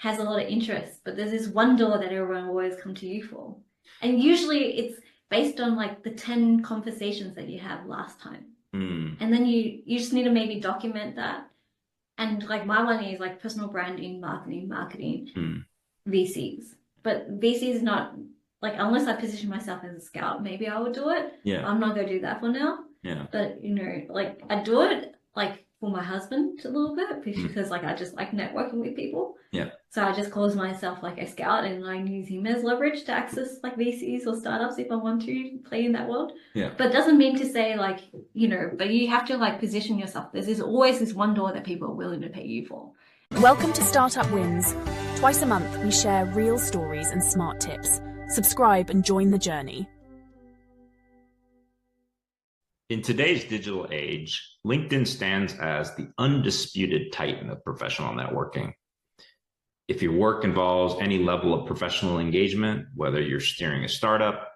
has a lot of interest, but there's this one door that everyone will always come to you for. And usually it's based on like the 10 conversations that you had last time. And then you just need to maybe document that. And like my one is like personal branding, marketing, VCs. But VCs is not like, unless I position myself as a scout, maybe I would do it. Yeah. I'm not going to do that for now. Yeah. But, you know, like I do it like for my husband a little bit because like I just like networking with people. Yeah. So I just call myself like a scout and I use him as leverage to access like VCs or startups if I want to play in that world. Yeah. But it doesn't mean to say like, you know, but you have to like position yourself. There's always this one door that people are willing to pay you for. Welcome to Startup Wins. Twice a month, we share real stories and smart tips. Subscribe and join the journey. In today's digital age, LinkedIn stands as the undisputed titan of professional networking. If your work involves any level of professional engagement, whether you're steering a startup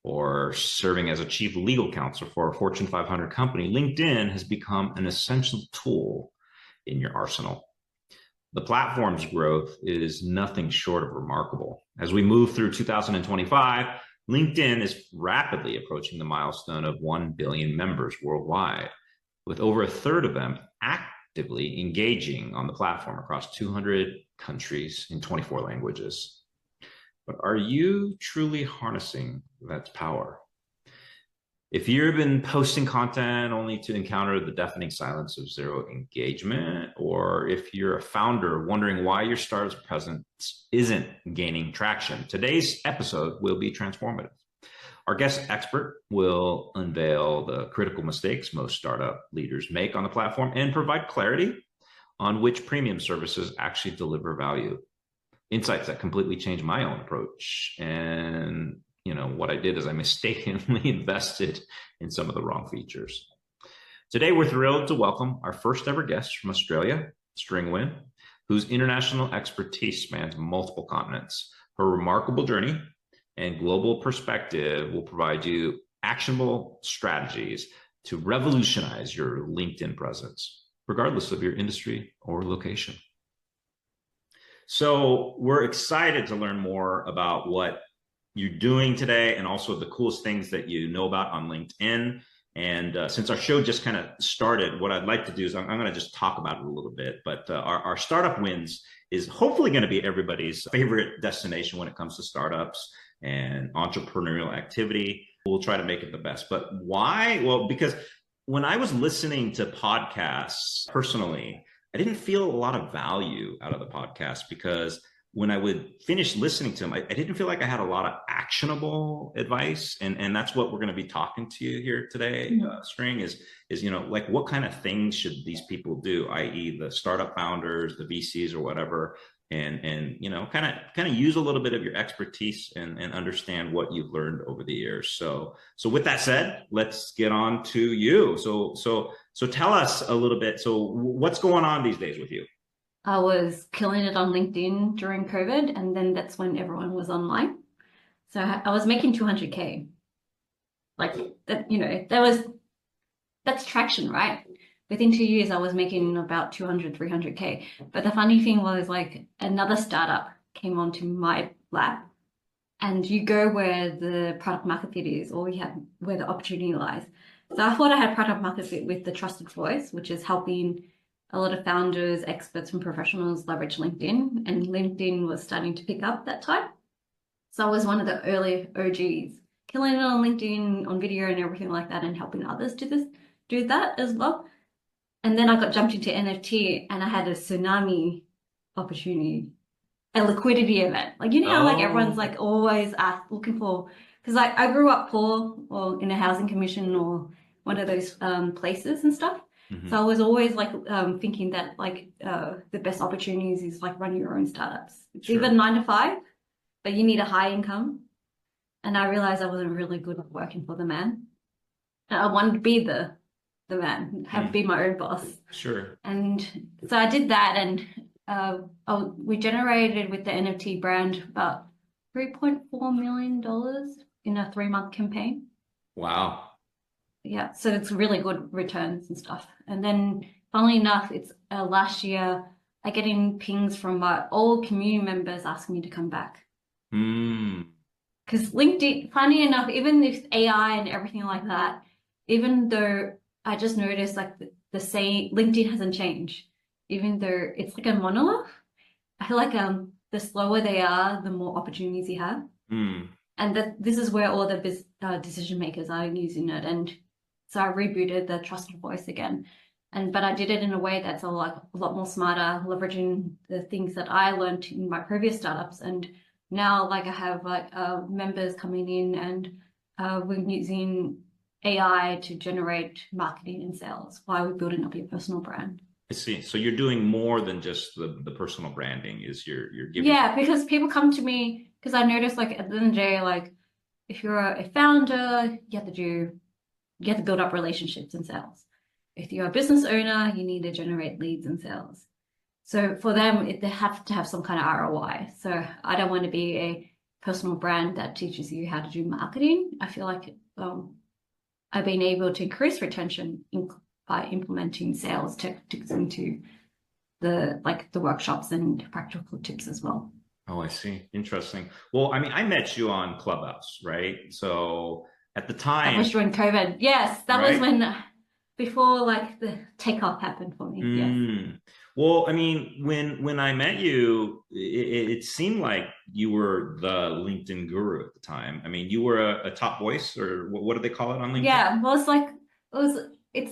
or serving as a chief legal counsel for a Fortune 500 company, LinkedIn has become an essential tool in your arsenal. The platform's growth is nothing short of remarkable. As we move through 2025, LinkedIn is rapidly approaching the milestone of 1 billion members worldwide, with over a third of them actively engaging on the platform across 200 countries in 24 languages. But are you truly harnessing that power? If you've been posting content only to encounter the deafening silence of zero engagement, or if you're a founder wondering why your startup's presence isn't gaining traction, today's episode will be transformative. Our guest expert will unveil the critical mistakes most startup leaders make on the platform and provide clarity on which premium services actually deliver value. Insights that completely changed my own approach. And what I did is I mistakenly invested in some of the wrong features. Today, we're thrilled to welcome our first ever guest from Australia, Nguyen, whose international expertise spans multiple continents. Her remarkable journey and global perspective will provide you actionable strategies to revolutionize your LinkedIn presence, regardless of your industry or location. So we're excited to learn more about what you're doing today and also the coolest things that you know about on LinkedIn. And since our show just kind of started, what I'd like to do is I'm going to just talk about it a little bit. But our Startup Wins is hopefully going to be everybody's favorite destination when it comes to startups and entrepreneurial activity. We'll try to make it the best. But why? Well, because when I was listening to podcasts personally, I didn't feel a lot of value out of the podcast because when I would finish listening to them, I didn't feel like I had a lot of actionable advice. And that's what we're going to be talking to you here today, String, is like what kind of things should these people do, i.e. the startup founders, the VCs or whatever, and kind of use a little bit of your expertise and understand what you've learned over the years. So with that said, let's get on to you. So tell us a little bit. So what's going on these days with you? I was killing it on LinkedIn during COVID, and then that's when everyone was online. So I was making 200K. Like that, that's traction, right? Within 2 years, I was making about 200, 300K. But the funny thing was like another startup came onto my lap, and you go where the product market fit is, or you have where the opportunity lies. So I thought I had product market fit with the trusted voice, which is helping a lot of founders, experts, and professionals leverage LinkedIn, and LinkedIn was starting to pick up that time. So I was one of the early OGs, killing it on LinkedIn, on video and everything like that, and helping others do that as well. And then I got jumped into NFT, and I had a tsunami opportunity, a liquidity event. Like, how like everyone's like always looking for, because I grew up poor or in a housing commission or one of those places and stuff. Mm-hmm. So I was always like thinking that like the best opportunities is like running your own startups. It's even 9 to 5, but you need a high income. And I realized I wasn't really good at working for the man. I wanted to be the man, be my own boss. Sure. And so I did that, and we generated with the NFT brand about $3.4 million in a 3-month campaign. Wow. Yeah, so it's really good returns and stuff. And then, funnily enough, it's last year I getting pings from my old community members asking me to come back. Because LinkedIn, funny enough, even with AI and everything like that, even though I just noticed like the same LinkedIn hasn't changed, even though it's like a monolith. I feel like the slower they are, the more opportunities you have. And this is where all the decision makers are using it. And so I rebooted the trusted voice again. But I did it in a way that's a lot more smarter, leveraging the things that I learned in my previous startups. And now like I have like members coming in and we're using AI to generate marketing and sales while we're building up your personal brand. I see. So you're doing more than just the personal branding. Is you're giving. Yeah, because people come to me because I noticed like at the end of the day, like if you're a founder, you have to build up relationships and sales. If you're a business owner, you need to generate leads and sales. So for them, they have to have some kind of ROI. So I don't want to be a personal brand that teaches you how to do marketing. I feel like I've been able to increase retention by implementing sales tactics into the workshops and practical tips as well. Oh, I see. Interesting. Well, I mean, I met you on Clubhouse, right? So at the time, that was during COVID. Yes, that right? was when before like the takeoff happened for me. Yes. Well, I mean, when I met you, it seemed like you were the LinkedIn guru at the time. I mean, you were a top voice, or what do they call it on LinkedIn? Yeah, well, it's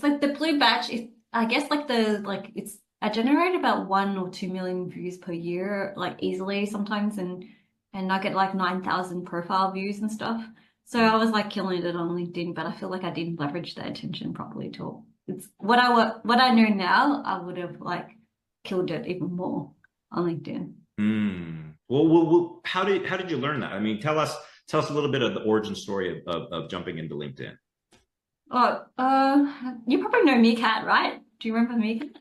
like the blue badge. I guess I generate about 1 or 2 million views per year, like easily sometimes, and I get like 9,000 profile views and stuff. So I was like killing it on LinkedIn, but I feel like I didn't leverage that attention properly at all. It's what I know now, I would have like killed it even more on LinkedIn. Well, how did you learn that? I mean, tell us a little bit of the origin story of jumping into LinkedIn. Oh, you probably know Meerkat, right? Do you remember Meerkat?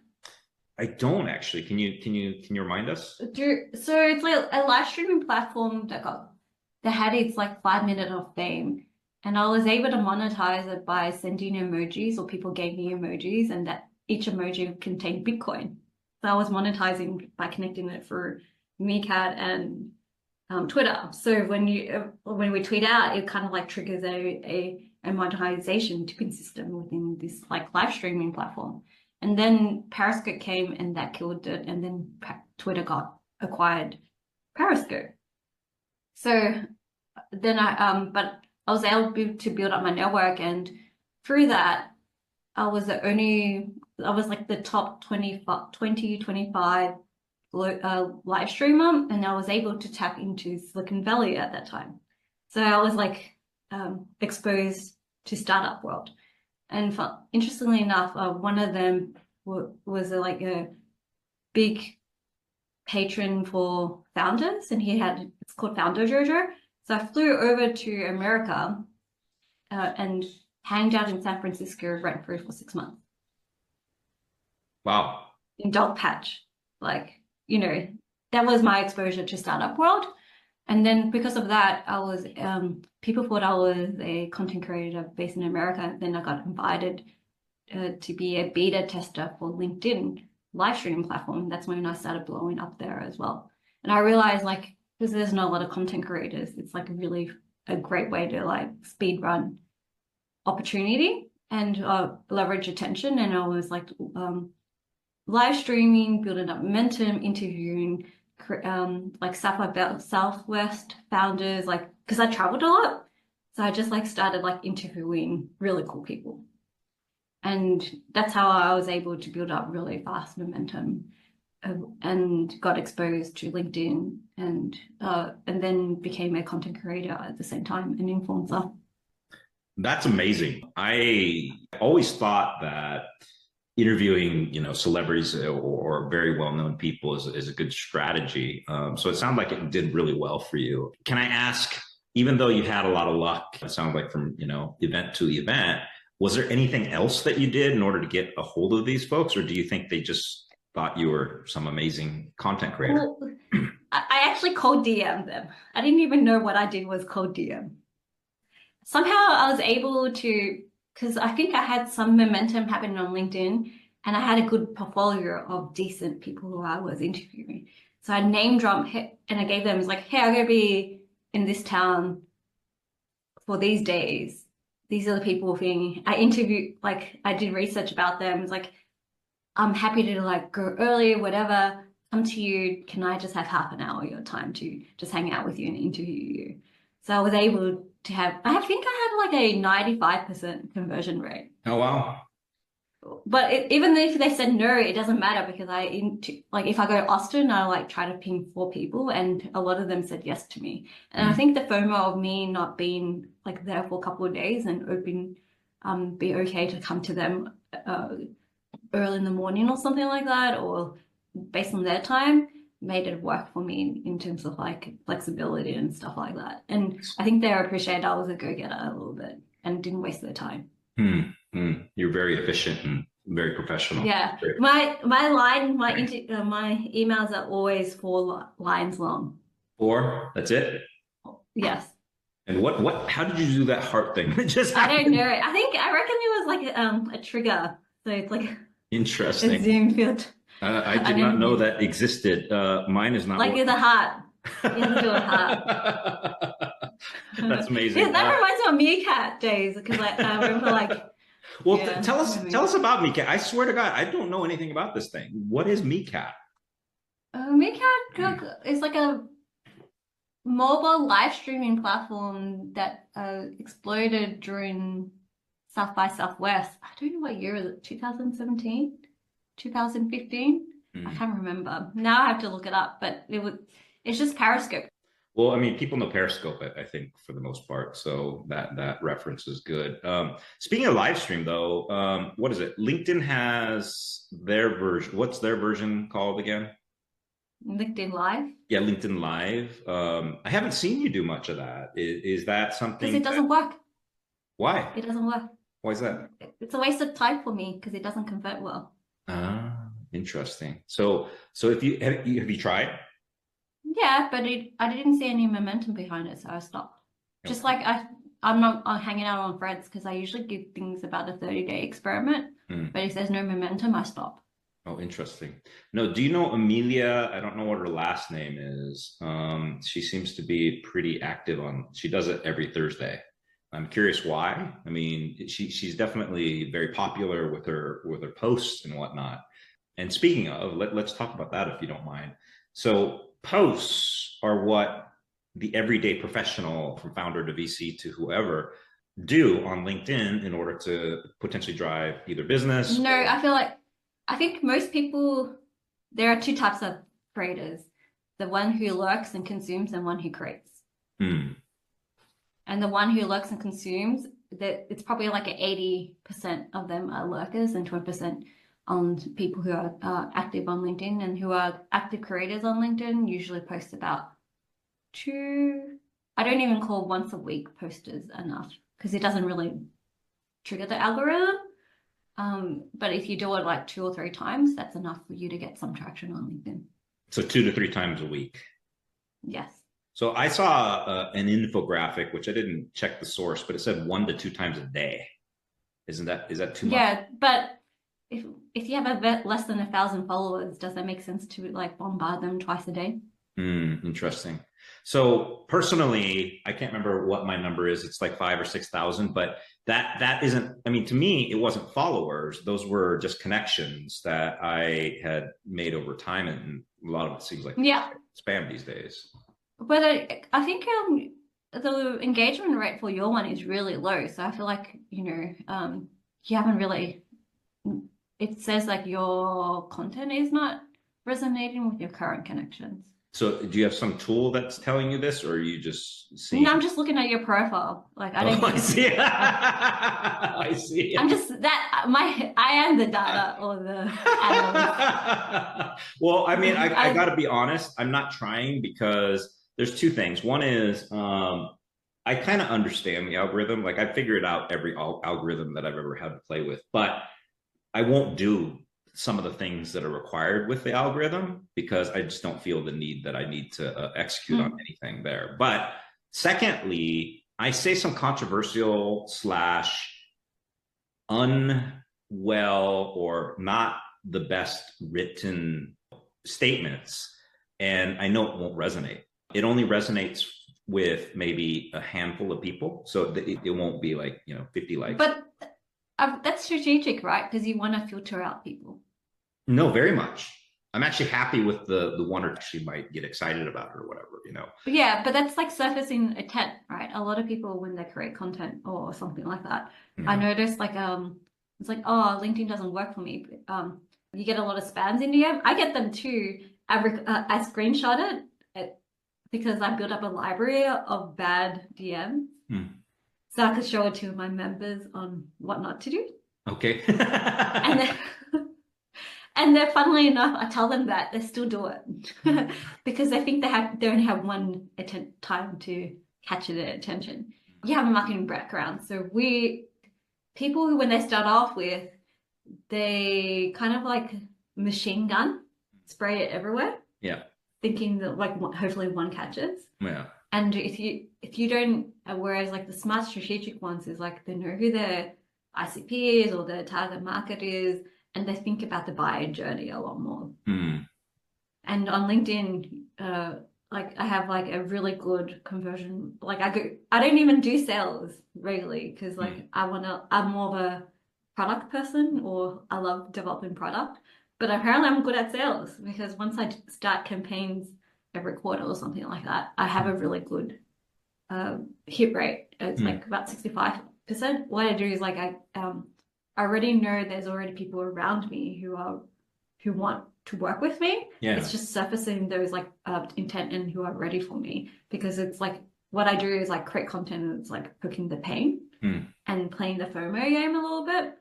I don't actually. Can you remind us? So it's like a live streaming platform that had its like 5 minute of fame, and I was able to monetize it by sending emojis, or people gave me emojis, and that each emoji contained Bitcoin. So I was monetizing by connecting it through Meerkat and Twitter. So when we tweet out, it kind of like triggers a monetization tipping system within this like live streaming platform. And then Periscope came and that killed it. And then Twitter acquired Periscope. So then but I was able to build up my network, and through that, I was like the top 25 live streamer, and I was able to tap into Silicon Valley at that time. So I was like exposed to startup world. And interestingly enough, one of them was like a big patron for founders, and it's called Founder Jojo. So I flew over to America and hanged out in San Francisco rent-free for 6 months. Wow. In Dog Patch. Like, that was my exposure to startup world. And then because of that, I was people thought I was a content creator based in America. Then I got invited to be a beta tester for LinkedIn live streaming platform. That's when I started blowing up there as well. And I realized like, because there's not a lot of content creators, it's like really a great way to like speed run opportunity and leverage attention. And I was like live streaming, building up momentum, interviewing like Southwest founders, like because I traveled a lot, so I just like started like interviewing really cool people, and that's how I was able to build up really fast momentum, and got exposed to LinkedIn, and then became a content creator at the same time, an influencer. That's amazing. I always thought that interviewing, celebrities or very well-known people is a good strategy. So it sounds like it did really well for you. Can I ask, even though you had a lot of luck, it sounds like from, event to event, was there anything else that you did in order to get a hold of these folks? Or do you think they just thought you were some amazing content creator? Well, I actually cold DM'd them. I didn't even know what I did was cold DM. Somehow I was able to, because I think I had some momentum happening on LinkedIn, and I had a good portfolio of decent people who I was interviewing. So I name dropped and I gave them, it's like, hey, I'm going to be in this town for these days. These are the people thing. I interviewed, like, I did research about them. It's like, I'm happy to like go early, whatever. Come to you. Can I just have half an hour of your time to just hang out with you and interview you? So I was able to have, I think I had like a 95% conversion rate. Oh, wow. But even if they said no, it doesn't matter because like if I go to Austin, I like try to ping 4 people, and a lot of them said yes to me. And I think the FOMO of me not being like there for a couple of days and be okay to come to them early in the morning or something like that, or based on their time, made it work for me in terms of like flexibility and stuff like that. And I think they appreciated I was a go-getter a little bit and didn't waste their time. You're very efficient and very professional. Yeah, Great. my emails are always 4 lines long. 4, that's it? Yes. And how did you do that heart thing? It just I don't know. I reckon it was like a trigger. So it's like a interesting. Zoom field. I did not know that existed. Mine is not like working. it's a heart. You have to do a heart. That's amazing. Yeah, that reminds me of Meerkat days because I remember like. Well, yeah, tell us about Meerkat. I swear to God, I don't know anything about this thing. What is Meerkat? Meerkat is like a mobile live streaming platform that exploded during South by Southwest. I don't know what year is it, 2017, 2015? I can't remember. Now I have to look it up, but it's just Periscope. Well, I mean, people know Periscope, I think, for the most part. So that reference is good. Speaking of live stream, though, what is it? LinkedIn has their version. What's their version called again? LinkedIn Live. Yeah, LinkedIn Live. I haven't seen you do much of that. Is that something? Because it doesn't work. Why? It doesn't work. Why is that? It's a waste of time for me because it doesn't convert well. Ah, interesting. So if you have you tried? Yeah, but I didn't see any momentum behind it, so I stopped. Okay. Just like I'm not hanging out on Threads because I usually give things about a 30-day experiment. But if there's no momentum, I stop. Oh, interesting. No, do you know Amelia? I don't know what her last name is. She seems to be pretty active she does it every Thursday. I'm curious why. I mean, she's definitely very popular with her posts and whatnot. And speaking of, let's talk about that if you don't mind. So posts are what the everyday professional, from founder to VC to whoever, do on LinkedIn in order to potentially drive either business. No, I think most people, there are 2 types of creators: the one who lurks and consumes, and one who creates. And the one who lurks and consumes, that it's probably like 80% of them are lurkers and 20% on people who are active on LinkedIn, and who are active creators on LinkedIn usually post about 2. I don't even call once a week posters enough because it doesn't really trigger the algorithm. But if you do it like 2 or 3 times, that's enough for you to get some traction on LinkedIn. So 2 to 3 times a week. Yes. So I saw an infographic, which I didn't check the source, but it said 1 to 2 times a day. Is that too much? Yeah, but if you have a bit less than 1,000 followers, does that make sense to like bombard them twice a day? Interesting. So personally, I can't remember what my number is. It's like 5,000 or 6,000, but that isn't, I mean, to me, it wasn't followers. Those were just connections that I had made over time. And a lot of it seems like spam these days. But I think the engagement rate for your one is really low. So I feel like, you haven't really, it says like your content is not resonating with your current connections. So do you have some tool that's telling you this, or are you just seeing? No, I'm just looking at your profile. Like I don't. I see. I see. I'm just I am the data or the analyst. Well, I mean, I got to be honest. I'm not trying because there's 2 things. One is I kind of understand the algorithm. Like I figured out every algorithm that I've ever had to play with, but I won't do some of the things that are required with the algorithm because I just don't feel the need that I need to execute on anything there. But secondly, I say some controversial / well or not the best written statements, and I know it won't resonate. It only resonates with maybe a handful of people, so it won't be like 50 likes. But that's strategic, right? Because you want to filter out people. No, very much. I'm actually happy with the one or two might get excited about it or whatever. But yeah, but that's like surfacing intent, right? A lot of people when they create content or something like that, I noticed like it's like, oh, LinkedIn doesn't work for me. You get a lot of spams in DM. I get them too. I screenshot it because I built up a library of bad DMs. So I could show it to my members on what not to do. Okay. And then funnily enough, I tell them that they still do it because they think they only have one time to catch their attention. You have a marketing background, so people who when they start off with, they kind of like machine gun, spray it everywhere. Yeah. Thinking that like hopefully one catches. Yeah. And if you don't, whereas like the smart strategic ones is like they know who their ICP is or their target market is, and they think about the buyer journey a lot more. And on LinkedIn, like I have like a really good conversion. Like I don't even do sales regularly because like I'm more of a product person, or I love developing product. But apparently I'm good at sales because once I start campaigns every quarter or something like that, I have a really good hit rate. It's like about 65%. What I do is like I already know there's already people around me who want to work with me. Yeah. It's just surfacing those like intent and who are ready for me, because it's like what I do is like create content and it's like cooking the pain and playing the FOMO game a little bit.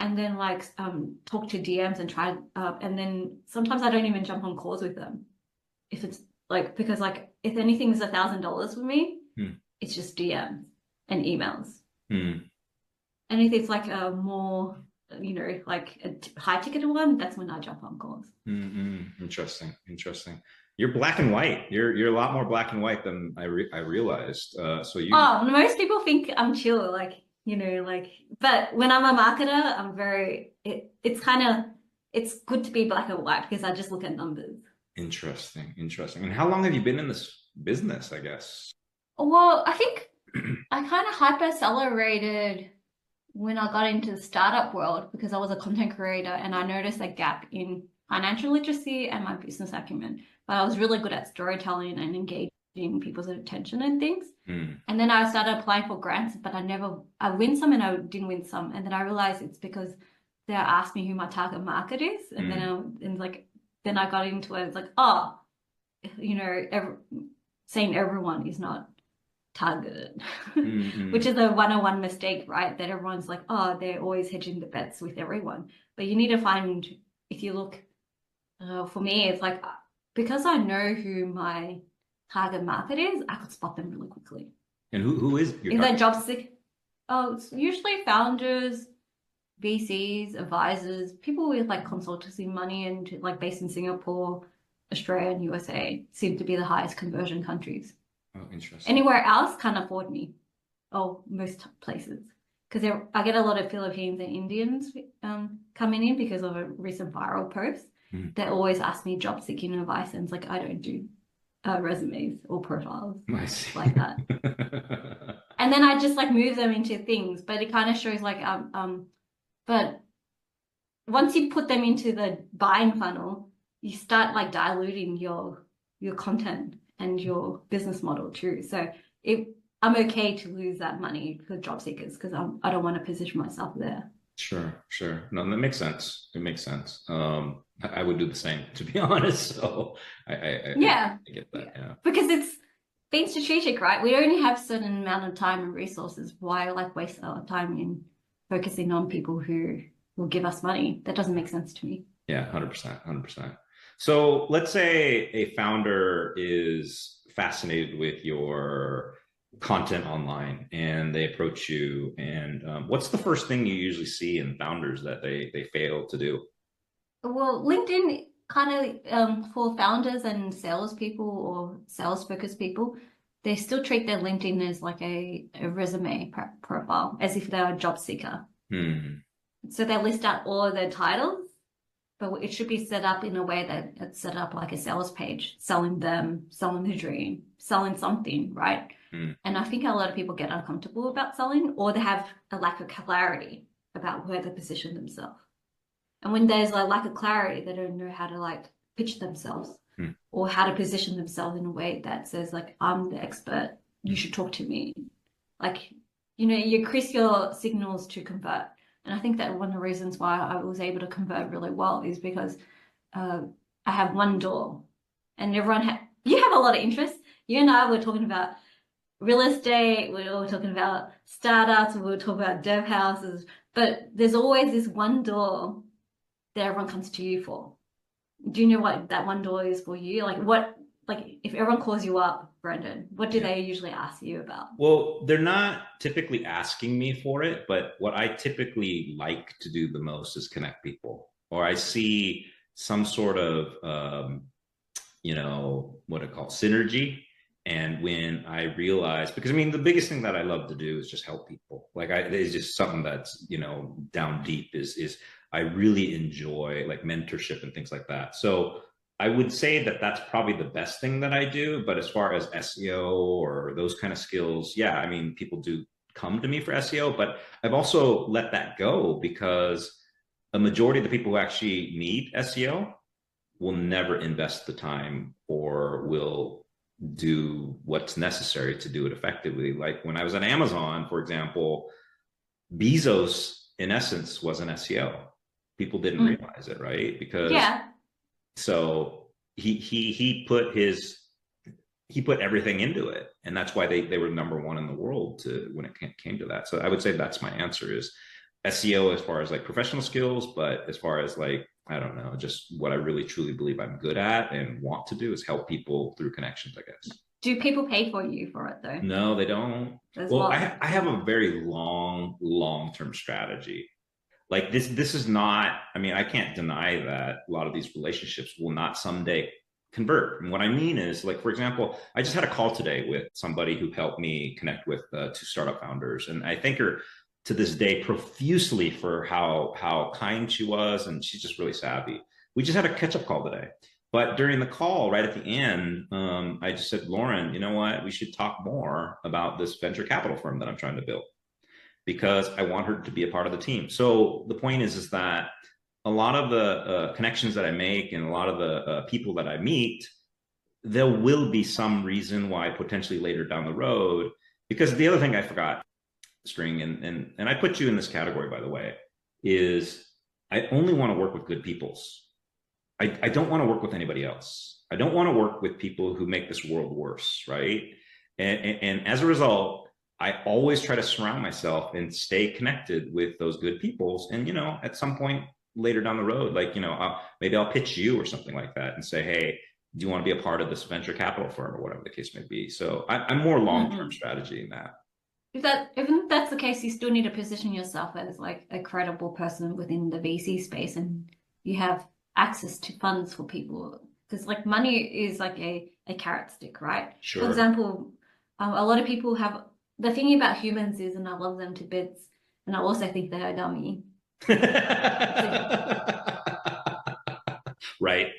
And then like talk to DMs and try and then sometimes I don't even jump on calls with them if it's like, because like if anything's $1,000 for me, it's just DMs and emails. And if it's like a more like a high ticket one, that's when I jump on calls. Interesting. You're black and white. You're a lot more black and white than I realized. Most people think I'm chill, like but when I'm a marketer, I'm very. It's good to be black and white because I just look at numbers. Interesting. And how long have you been in this business, I guess? Well, I think I kind of hyper accelerated when I got into the startup world because I was a content creator and I noticed a gap in financial literacy and my business acumen. But I was really good at storytelling and engaging people's attention and things. And then I started applying for grants, but I win some and I didn't win some. And then I realized it's because they asked me who my target market is. And then I got into it. It's like, saying everyone is not targeted, which is a 101 mistake, right? That everyone's like, they're always hedging the bets with everyone. But you need to find, if you look, for me, it's like, because I know who my target market is, I could spot them really quickly. And who is your that job sick? Oh, it's usually founders, VCs, advisors, people with like consultancy money and like based in Singapore, Australia, and USA seem to be the highest conversion countries. Oh, interesting. Anywhere else can't afford me. Oh, most places. Because I get a lot of Philippines and Indians coming in because of a recent viral post. They always ask me job seeking advice, and it's like I don't do resumes or profiles like that. And then I just like move them into things, but it kind of shows like but once you put them into the buying funnel, you start like diluting your content and your business model too. So I'm okay to lose that money for job seekers because I don't want to position myself there. Sure. No, that makes sense. It makes sense. I would do the same, to be honest. So I get that. Yeah. Because it's being strategic, right? We only have a certain amount of time and resources. Why like waste our time in focusing on people who will give us money? That doesn't make sense to me. Yeah, 100%. So let's say a founder is fascinated with your content online and they approach you, and what's the first thing you usually see in founders that they fail to do? Well, LinkedIn kind of for founders and salespeople or sales focused people, they still treat their LinkedIn as like a resume profile, as if they're a job seeker. So they list out all of their titles, but it should be set up in a way that it's set up like a sales page, selling them, selling the dream, selling something, right? Mm. And I think a lot of people get uncomfortable about selling, or they have a lack of clarity about where they position themselves. And when there's a lack of clarity, they don't know how to like pitch themselves or how to position themselves in a way that says like, I'm the expert, you should talk to me. Like, you know, you increase your signals to convert. And I think that one of the reasons why I was able to convert really well is because I have one door and you have a lot of interest. You and I were talking about real estate, we were talking about startups, we were talking about dev houses, but there's always this one door that everyone comes to you for. Do you know what that one door is for you? Like if everyone calls you up, Brendan, what do they usually ask you about? Well, they're not typically asking me for it, but what I typically like to do the most is connect people. Or I see some sort of, what I call synergy. And when I realize, because I mean, the biggest thing that I love to do is just help people. It's just something that's, down deep is I really enjoy like mentorship and things like that. So I would say that that's probably the best thing that I do. But as far as SEO or those kind of skills, yeah, I mean, people do come to me for SEO, but I've also let that go because a majority of the people who actually need SEO will never invest the time or will do what's necessary to do it effectively. Like when I was at Amazon, for example, Bezos, in essence, was an SEO. People didn't realize it, right? Because so he put everything into it, and that's why they were number one in the world when it came to that. So I would say that's my answer is SEO as far as like professional skills, but as far as like, I don't know, just what I really truly believe I'm good at and want to do is help people through connections, I guess. Do people pay for you for it though? No, they don't. Well, I have a very long-term strategy. Like this is not, I mean, I can't deny that a lot of these relationships will not someday convert. And what I mean is, like, for example, I just had a call today with somebody who helped me connect with two startup founders. And I thank her to this day profusely for how kind she was. And she's just really savvy. We just had a catch-up call today. But during the call, right at the end, I just said, Lauren, you know what? We should talk more about this venture capital firm that I'm trying to build because I want her to be a part of the team. So the point is that a lot of the connections that I make and a lot of the people that I meet, there will be some reason why potentially later down the road, because the other thing I forgot, String, and I put you in this category, by the way, is I only want to work with good peoples. I don't want to work with anybody else. I don't want to work with people who make this world worse, right? And as a result, I always try to surround myself and stay connected with those good peoples. And, at some point later down the road, like, maybe I'll pitch you or something like that and say, hey, do you want to be a part of this venture capital firm or whatever the case may be? So I'm more long-term strategy in that. If that's the case, you still need to position yourself as like a credible person within the VC space, and you have access to funds for people, because like money is like a carrot stick, right? Sure. For example, a lot of people have the thing about humans is, and I love them to bits, and I also think they are dummy. Right.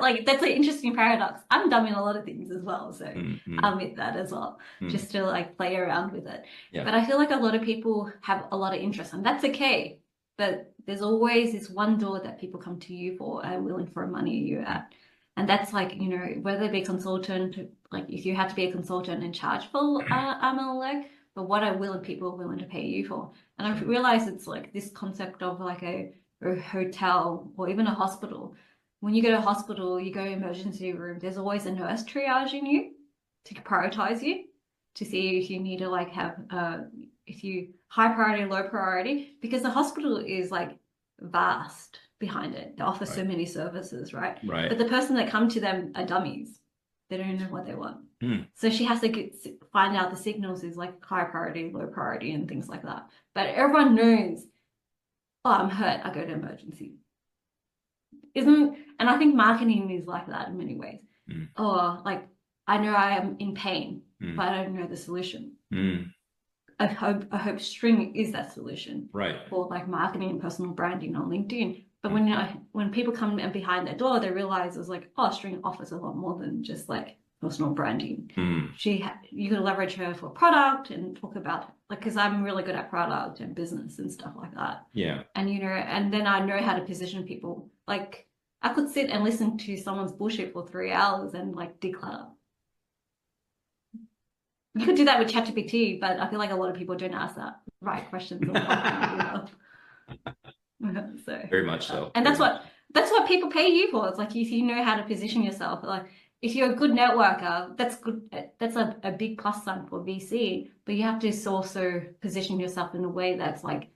Like that's an interesting paradox. I'm dumb in a lot of things as well, so I'll admit that as well, just to like play around with it. Yeah. But I feel like a lot of people have a lot of interest, and that's okay. But there's always this one door that people come to you for and willing for money you at. And that's like, whether it be a consultant, like if you have to be a consultant and charge for MLO, but what are people willing to pay you for? And I've realized it's like this concept of like a hotel or even a hospital. When you go to a hospital, you go to emergency room, there's always a nurse triaging you to prioritize you to see if you need to like have if you high priority, low priority, because the hospital is like vast behind it. They offer so many services, right? Right. But the person that come to them are dummies. They don't know what they want. So she has to find out the signals is like high priority, low priority, and things like that. But everyone knows, oh, I'm hurt, I go to emergency. And I think marketing is like that in many ways. Or like, I know I am in pain, but I don't know the solution. I hope string is that solution Right. for like marketing and personal branding on LinkedIn. But Mm. when people come in behind their door, they realize it's like, oh, string offers a lot more than just like personal branding. Mm. You could leverage her for product and talk about like, because I'm really good at product and business and stuff like that. Yeah. And and then I know how to position people. Like I could sit and listen to someone's bullshit for 3 hours and like declutter. You could do that with ChatGPT, but I feel like a lot of people don't ask that right questions or prompts. So, Very much so. and Very much. that's what people pay you for. It's like if you know how to position yourself, like if you're a good networker, that's good. That's a big plus sign for VC. But you have to also position yourself in a way that's like,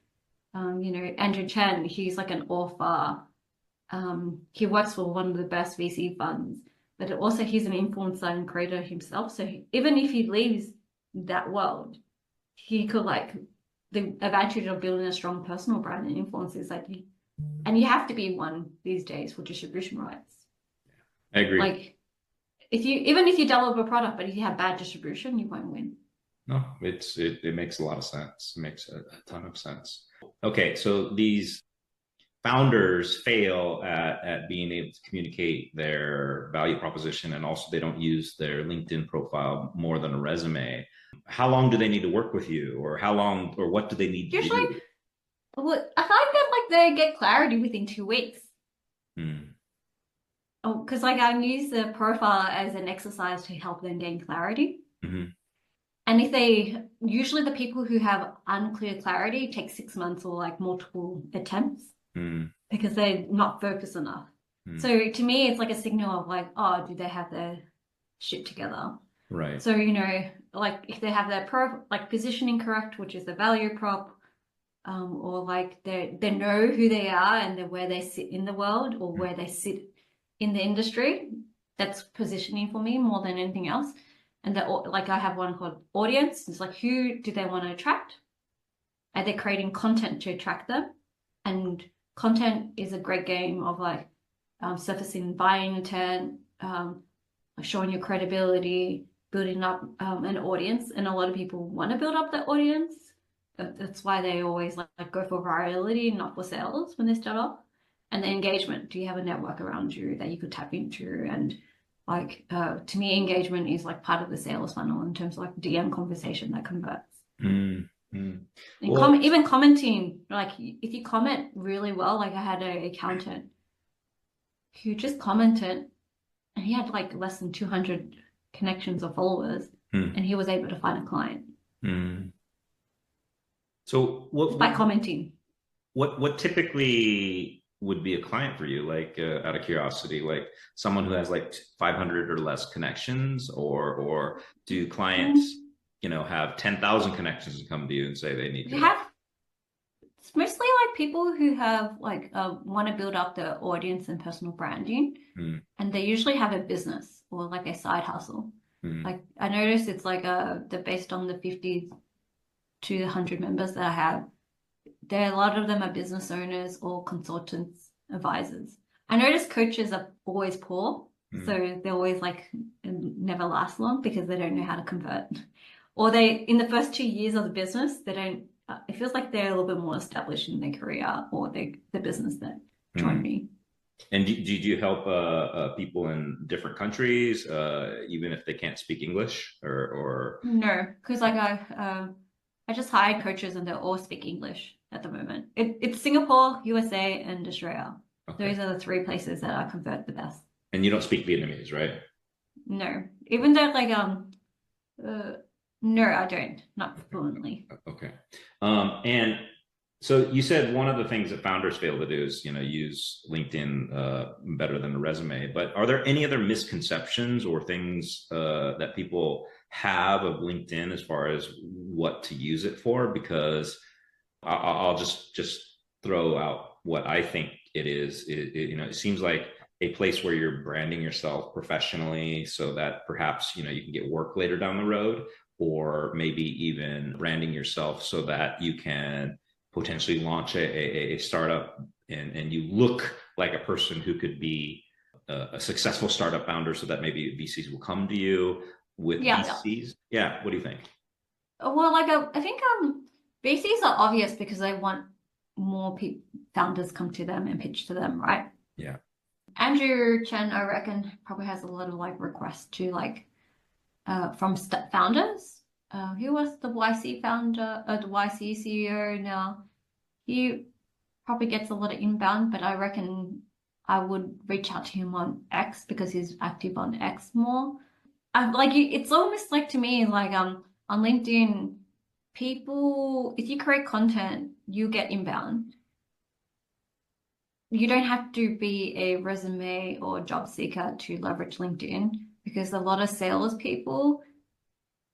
Andrew Chen. He's like an author. He works for one of the best VC funds, but also he's an influencer and creator himself. So even if he leaves that world, he could like the advantage of building a strong personal brand and influence is like, and you have to be one these days for distribution rights. I agree. Like even if you develop a product, but if you have bad distribution, you won't win. No, it makes a lot of sense. It makes a ton of sense. Okay, so these founders fail at being able to communicate their value proposition, and also they don't use their LinkedIn profile more than a resume. How long do they need to work with you, or how long, or what do they need to Usually, do? well, I find that like they get clarity within 2 weeks. Hmm. Oh, because like I use the profile as an exercise to help them gain clarity. Mm-hmm. And usually the people who have unclear clarity take 6 months or like multiple attempts because they're not focused enough. So to me, it's like a signal of like, oh, do they have their shit together? Right. So, like if they have their positioning correct, which is the value prop, or like they know who they are and where they sit in the world or where they sit in the industry, that's positioning for me more than anything else. And like I have one called audience. It's like, who do they want to attract? Are they creating content to attract them? And content is a great game of like surfacing buying intent, showing your credibility, building up an audience. And a lot of people want to build up that audience. That's why they always like go for virality, not for sales when they start off. And the engagement. Do you have a network around you that you could tap into? And like to me, engagement is like part of the sales funnel in terms of like DM conversation that converts. And even commenting, like if you comment really well, like I had an accountant who just commented and he had like less than 200 connections or followers and he was able to find a client. So by commenting. What typically would be a client for you, like out of curiosity, like someone who has like 500 or less connections, or do clients have 10,000 connections and come to you and say they need to it's mostly like people who have like want to build up their audience and personal branding and they usually have a business or like a side hustle. Like I noticed it's like they're based on the 50 to 100 members that I have. A lot of them are business owners or consultants, advisors. I notice coaches are always poor. So they're always like never last long because they don't know how to convert. Or in the first 2 years of the business, they don't, it feels like they're a little bit more established in their career or the business that joined me. And do you help people in different countries, even if they can't speak English or? No, because like I just hired coaches and they all speak English at the moment. It's Singapore, USA, and Australia. Okay. Those are the 3 places that I convert the best. And you don't speak Vietnamese, right? No, even though like no, I don't, not fluently. Okay, and so you said one of the things that founders fail to do is use LinkedIn better than a resume. But are there any other misconceptions or things that people have of LinkedIn as far as what to use it for? Because I'll just throw out what I think it is. It seems like a place where you're branding yourself professionally so that perhaps you can get work later down the road, or maybe even branding yourself so that you can potentially launch a startup and you look like a person who could be a successful startup founder, so that maybe VCs will come to you with VCs. Yeah. What do you think? Well, I think VCs are obvious because they want more people, founders come to them and pitch to them, right? Yeah. Andrew Chen, I reckon, probably has a lot of like requests to like from st founders. He was the YC founder, the YC CEO now. He probably gets a lot of inbound, but I reckon I would reach out to him on X because he's active on X more. It's almost like to me like on LinkedIn, people if you create content, you get inbound. You don't have to be a resume or job seeker to leverage LinkedIn because a lot of salespeople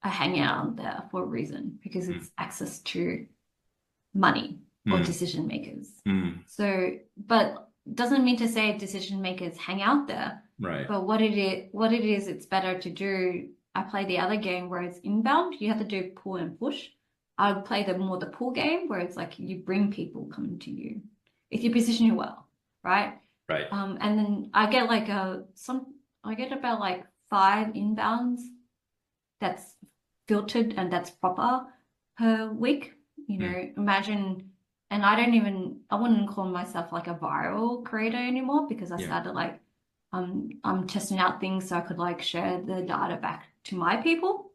are hanging out there for a reason because it's access to money or decision makers. So, but doesn't mean to say decision makers hang out there. Right. But what it is, it's better to do. I play the other game where it's inbound. You have to do pull and push. I would play the pull game where it's like you bring people coming to you if you position it well, right? Right. And then I get like I get about like 5 inbounds that's filtered and that's proper per week. You know, imagine, and I wouldn't call myself like a viral creator anymore because I started like, I'm testing out things so I could like share the data back to my people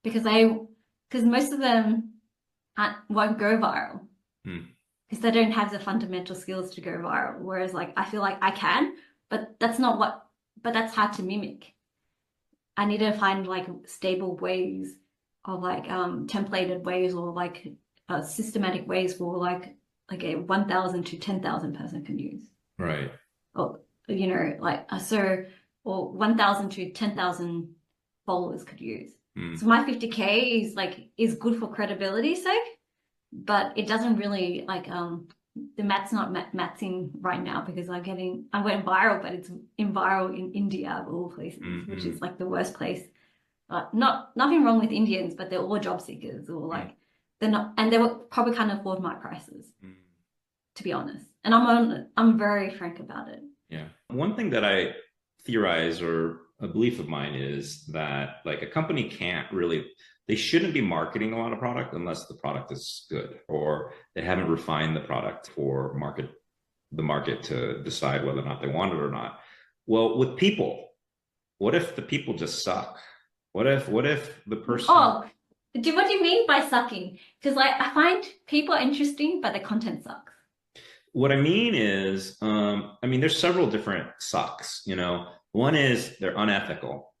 because most of them won't go viral because they don't have the fundamental skills to go viral. Whereas like, I feel like I can, but that's hard to mimic. I need to find like stable ways of like templated ways or like systematic ways for like a 1,000 to 10,000 person can use. Right. Or you know or 1,000 to 10,000 followers could use. So my 50K is good for credibility's sake, but it doesn't really like the math's not mathing right now because I went viral, but it's viral in India of all places, which is like the worst place. Nothing wrong with Indians, but they're all job seekers or like they're not, and they probably can't afford my prices, to be honest. And I'm very frank about it. Yeah. One thing that I theorize or a belief of mine is that like a company they shouldn't be marketing a lot of product unless the product is good or they haven't refined the product for the market to decide whether or not they want it or not. Well, with people, what if the people just suck? What if the person? Oh, what do you mean by sucking? Because like I find people interesting, but the content sucks. What I mean is, there's several different sucks. You know, one is they're unethical.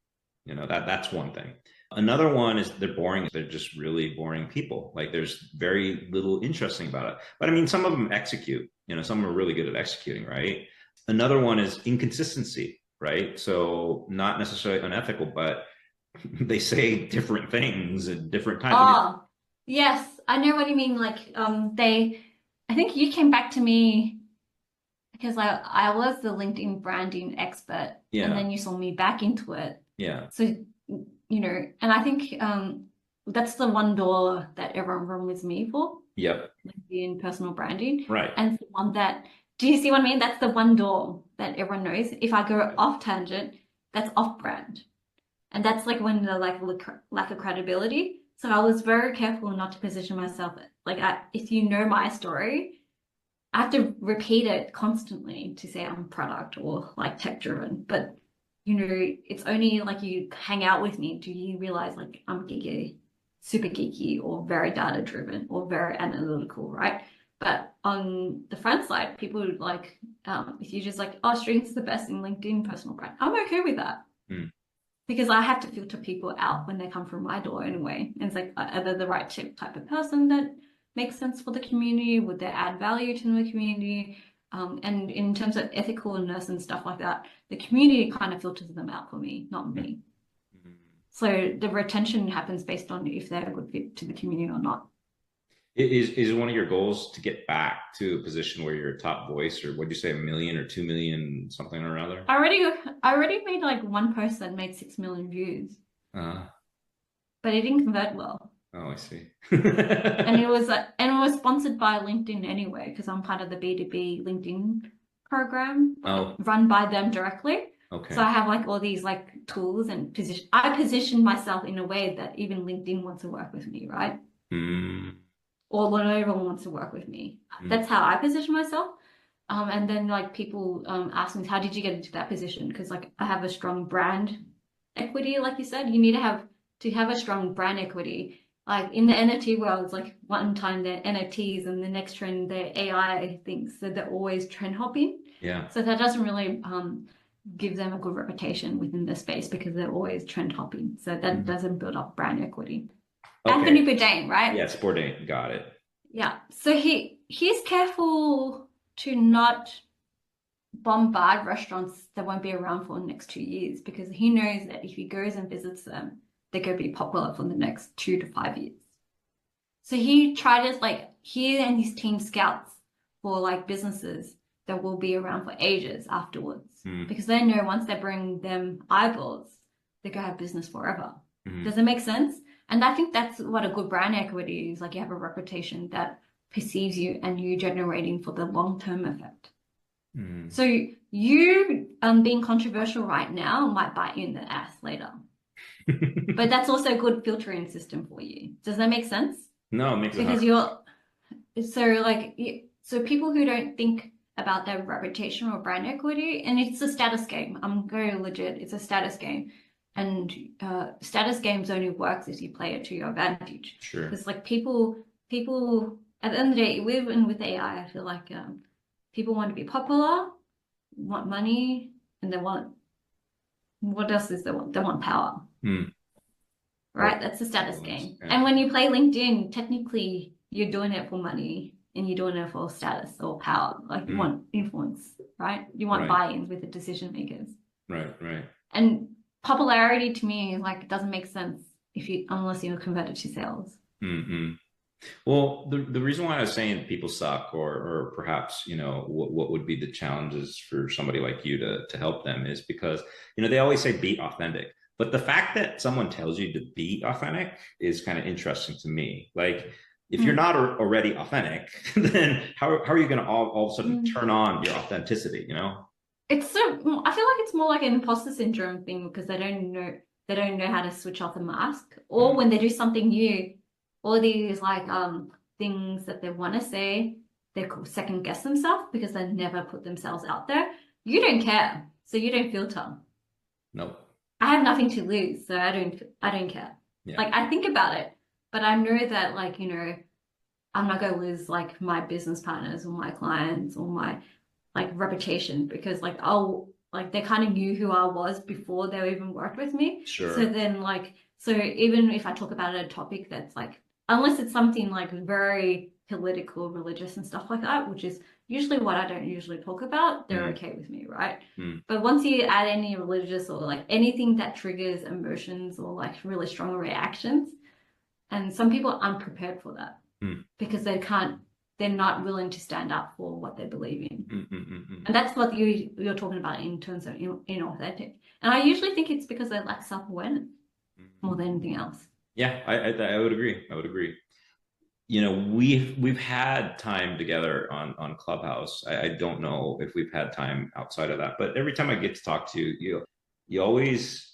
You know, that's one thing. Another one is they're boring. They're just really boring people. Like there's very little interesting about it. But I mean, some of them execute. You know, some of them are really good at executing, right? Another one is inconsistency, right? So not necessarily unethical, but they say different things at different times. Oh, yes, I know what you mean. Like, I think you came back to me because I was the LinkedIn branding expert, Yeah. and then you saw me back into it. Yeah. So, you know, and I think that's the one door that everyone runs with me for. Yep. LinkedIn personal branding. Right. And the one do you see what I mean? That's the one door that everyone knows. If I go off tangent, that's off brand. And that's like when the lack of credibility. So I was very careful not to position myself if you know my story, I have to repeat it constantly to say I'm product or like tech driven. But you know, it's only like you hang out with me do you realize like I'm geeky, super geeky, or very data driven or very analytical, right? But on the front side, people like if you just like, oh, strengths the best in LinkedIn personal brand, I'm okay with that. Because I have to filter people out when they come from my door anyway. And it's like, are they the right type of person that makes sense for the community? Would they add value to the community? And in terms of ethicalness and stuff like that, the community kind of filters them out for me, not me. So the retention happens based on if they're a good fit to the community or not. Is one of your goals to get back to a position where you're a top voice, or what'd you say, 1 million or 2 million, something or other? I already made like one post that made 6 million views, but it didn't convert well. Oh, I see. And it was sponsored by LinkedIn anyway, because I'm part of the B2B LinkedIn program run by them directly. Okay. So I have like all these like tools and position. I position myself in a way that even LinkedIn wants to work with me, right? Mm, Or not everyone wants to work with me. mm, That's how I position myself. And then like people ask me, how did you get into that position? Because like I have a strong brand equity, like you said, you need to have a strong brand equity. Like in the NFT world, it's like one time they're NFTs and the next trend they're AI things. So they're always trend hopping. yeah. So that doesn't really give them a good reputation within the space because they're always trend hopping. So that Mhm. doesn't build up brand equity. Okay. Anthony Bourdain, right? Yes, Bourdain. Got it. Yeah. So he's careful to not bombard restaurants that won't be around for the next 2 years because he knows that if he goes and visits them, they're going to be popular for the next 2 to 5 years. So he tried to like he and his team scouts for like businesses that will be around for ages afterwards Mm, because they know once they bring them eyeballs, they're going to have business forever. mm, Does it make sense? And I think that's what a good brand equity is. Like you have a reputation that perceives you and you generating for the long-term effect. mm. So you being controversial right now might bite you in the ass later. But that's also a good filtering system for you. Does that make sense? No, it makes it hard. Because you're so like so people who don't think about their reputation or brand equity, and it's a status game. I'm very legit. It's a status game, and status games only works if you play it to your advantage. Sure. Because like people at the end of the day, even with AI, I feel like people want to be popular, want money, and they want what else is they want? They want power. Mm. Right? That's the status game. Yeah. And when you play LinkedIn, technically you're doing it for money and you're doing it for status or power. Like you want influence, right? You want buy-ins with the decision makers. Right. And popularity to me like doesn't make sense unless you convert it to sales. Mm-hmm. Well, the reason why I was saying people suck, or perhaps what would be the challenges for somebody like you to help them is because they always say be authentic, but the fact that someone tells you to be authentic is kind of interesting to me. Like if you're not already authentic, then how are you going to all of a sudden turn on your authenticity? It's so I feel like it's more like an imposter syndrome thing because they don't know how to switch off the mask, or when they do something new, all these like things that they want to say, they second guess themselves because they never put themselves out there. You don't care, so you don't filter. Nope. I have nothing to lose, so I don't care. Yeah. Like I think about it, but I know that like I'm not going to lose like my business partners or my clients or my like reputation because like they kind of knew who I was before they even worked with me. Sure. So then like so even if I talk about a topic that's like unless it's something like very political, religious and stuff like that, which is usually what I don't usually talk about, they're okay with me, right? But once you add any religious or like anything that triggers emotions or like really strong reactions, and some people are unprepared for that because they're not willing to stand up for what they believe in. And that's what you're talking about in terms of inauthentic. And I usually think it's because they lack self-awareness more than anything else. Yeah, I would agree. We've had time together on Clubhouse. I don't know if we've had time outside of that, but every time I get to talk to you, you always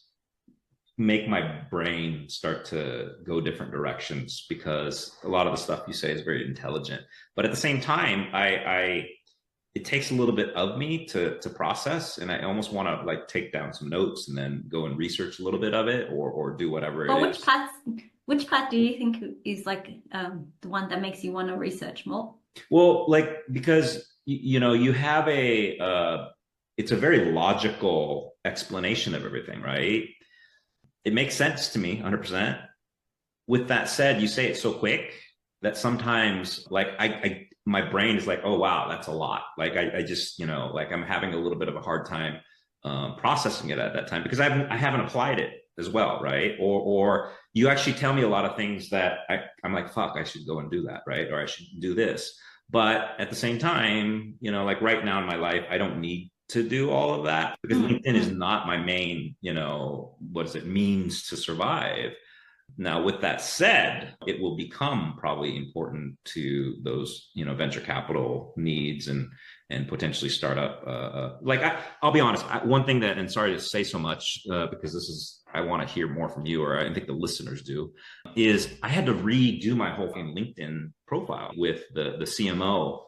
make my brain start to go different directions because a lot of the stuff you say is very intelligent. But at the same time, it takes a little bit of me to process, and I almost want to like take down some notes and then go and research a little bit of it or do whatever it is. Which part do you think is like the one that makes you want to research more? Well, like because you have it's a very logical explanation of everything, right? It makes sense to me 100%. With that said, you say it so quick that sometimes like my brain is like, oh, wow, that's a lot. Like I just, like I'm having a little bit of a hard time processing it at that time because I haven't applied it as well. Right. Or you actually tell me a lot of things that I'm like, fuck, I should go and do that. Right. Or I should do this. But at the same time, like right now in my life, I don't need to do all of that because LinkedIn is not my main, means to survive. Now, with that said, it will become probably important to those, venture capital needs and potentially startup. I'll be honest. One thing that, and sorry to say so much because I want to hear more from you, or I think the listeners do, is I had to redo my whole LinkedIn profile with the CMO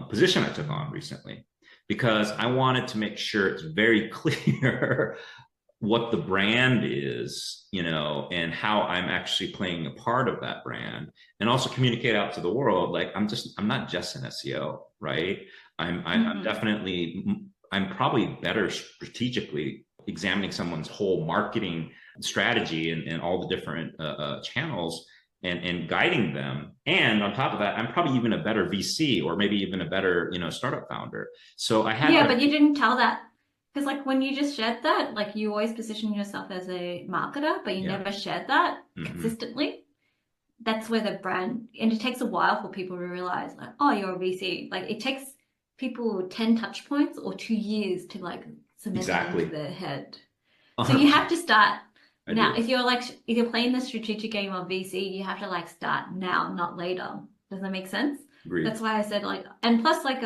position I took on recently, because I wanted to make sure it's very clear what the brand is, and how I'm actually playing a part of that brand, and also communicate out to the world. Like, I'm not just an SEO, right? I'm definitely, I'm probably better strategically examining someone's whole marketing strategy and all the different channels and guiding them. And on top of that, I'm probably even a better VC, or maybe even a better, startup founder. So I had but you didn't tell that. Because like when you just shared that, like you always position yourself as a marketer, but you never shared that consistently. That's where the brand, and it takes a while for people to realize like, oh, you're a VC. Like it takes people 10 touch points or 2 years to like cement that into their head. So you have to start now. If you're playing the strategic game of VC, you have to like start now, not later. Does that make sense? Agreed. That's why I said like, and plus like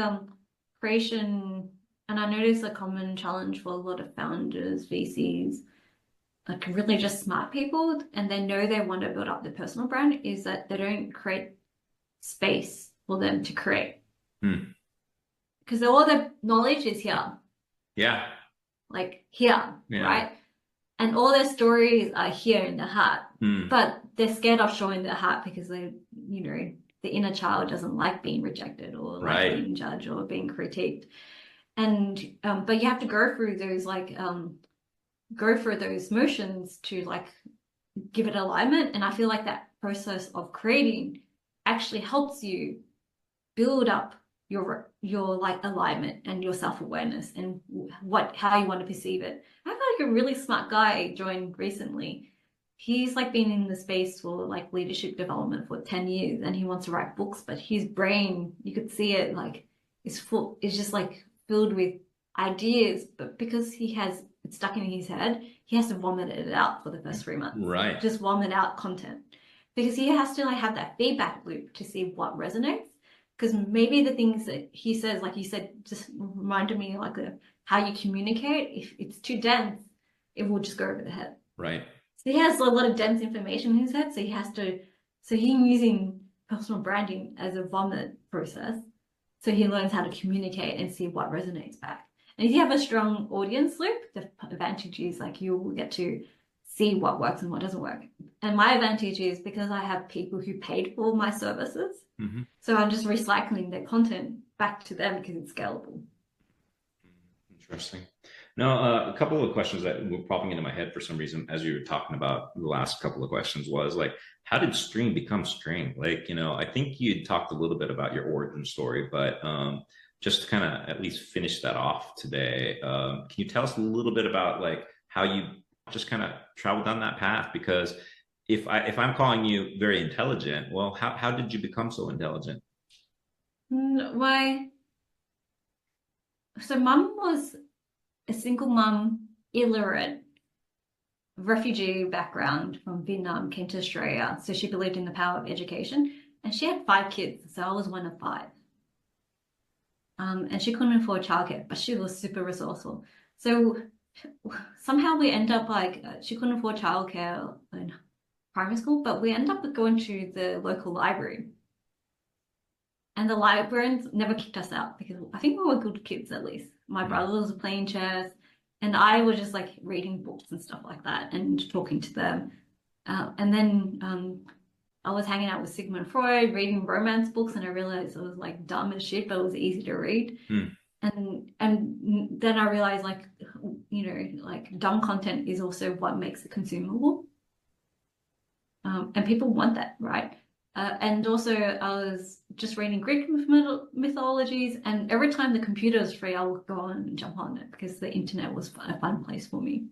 creation. And I notice a common challenge for a lot of founders, VCs, like really just smart people, and they know they want to build up their personal brand, is that they don't create space for them to create. Because all the knowledge is here. Yeah. Like here, right? And all their stories are here in the heart. But they're scared of showing their heart because they, the inner child doesn't like being rejected or like being judged or being critiqued. And but you have to go through those motions to like give it alignment. And I feel like that process of creating actually helps you build up your like alignment and your self-awareness and how you want to perceive it. I have like a really smart guy joined recently. He's like been in the space for like leadership development for 10 years, and he wants to write books, but his brain, you could see it like it's just like filled with ideas, but because it's stuck in his head, he has to vomit it out for the first 3 months. Right. Just vomit out content, because he has to like have that feedback loop to see what resonates. Because maybe the things that he says, like you said, just reminded me like how you communicate. If it's too dense, it will just go over the head. Right. So he has a lot of dense information in his head, so he's using personal branding as a vomit process. So he learns how to communicate and see what resonates back. And if you have a strong audience loop, the advantage is like you will get to see what works and what doesn't work. And my advantage is because I have people who paid for my services. So I'm just recycling their content back to them because it's scalable. Interesting. Now, a couple of questions that were popping into my head for some reason as you were talking about the last couple of questions was like, how did Stream become Stream? Like, I think you talked a little bit about your origin story, but just to kind of at least finish that off today, can you tell us a little bit about like how you just kind of traveled down that path? Because if I'm calling you very intelligent, well, how did you become so intelligent? So mum was a single mum, illiterate, refugee background from Vietnam, came to Australia. So she believed in the power of education, and she had 5 kids. So I was one of 5. And she couldn't afford childcare, but she was super resourceful. So somehow we end up like, she couldn't afford childcare in primary school, but we end up going to the local library. And the librarians never kicked us out because I think we were good kids, at least. My brother was playing chess, and I was just like reading books and stuff like that and talking to them. And then I was hanging out with Sigmund Freud, reading romance books, and I realized it was like dumb as shit, but it was easy to read. And then I realized like, like dumb content is also what makes it consumable. And people want that, right? And also I was just reading Greek mythologies, and every time the computer was free, I would go on and jump on it because the internet was a fun place for me.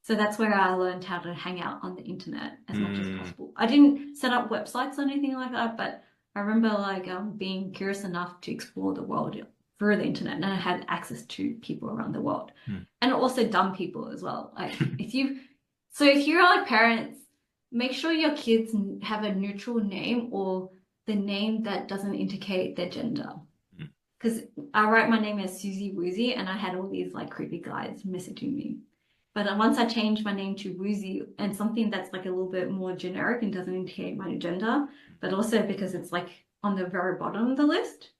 So that's where I learned how to hang out on the internet as much as possible. I didn't set up websites or anything like that, but I remember like being curious enough to explore the world through the internet, and I had access to people around the world, and also dumb people as well. Like if you're like parents make sure your kids have a neutral name or the name that doesn't indicate their gender. Because I wrote my name as Susie Woozy and I had all these like creepy guys messaging me. But once I changed my name to Woozy and something that's like a little bit more generic and doesn't indicate my gender, but also because it's like on the very bottom of the list.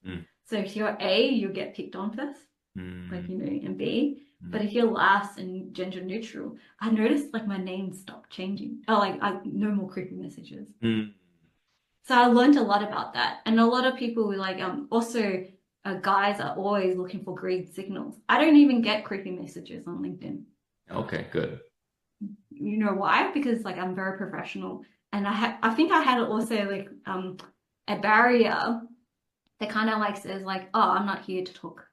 So if you're A, you'll get picked on first, like, you know, and B. But if you're last and gender neutral, I noticed like my name stopped changing. Oh, like no more creepy messages. So I learned a lot about that. And a lot of people were like, also guys are always looking for green signals. I don't even get creepy messages on LinkedIn. Okay, good. You know why? Because like I'm very professional, and I think I had also like a barrier that kind of like says like, oh, I'm not here to talk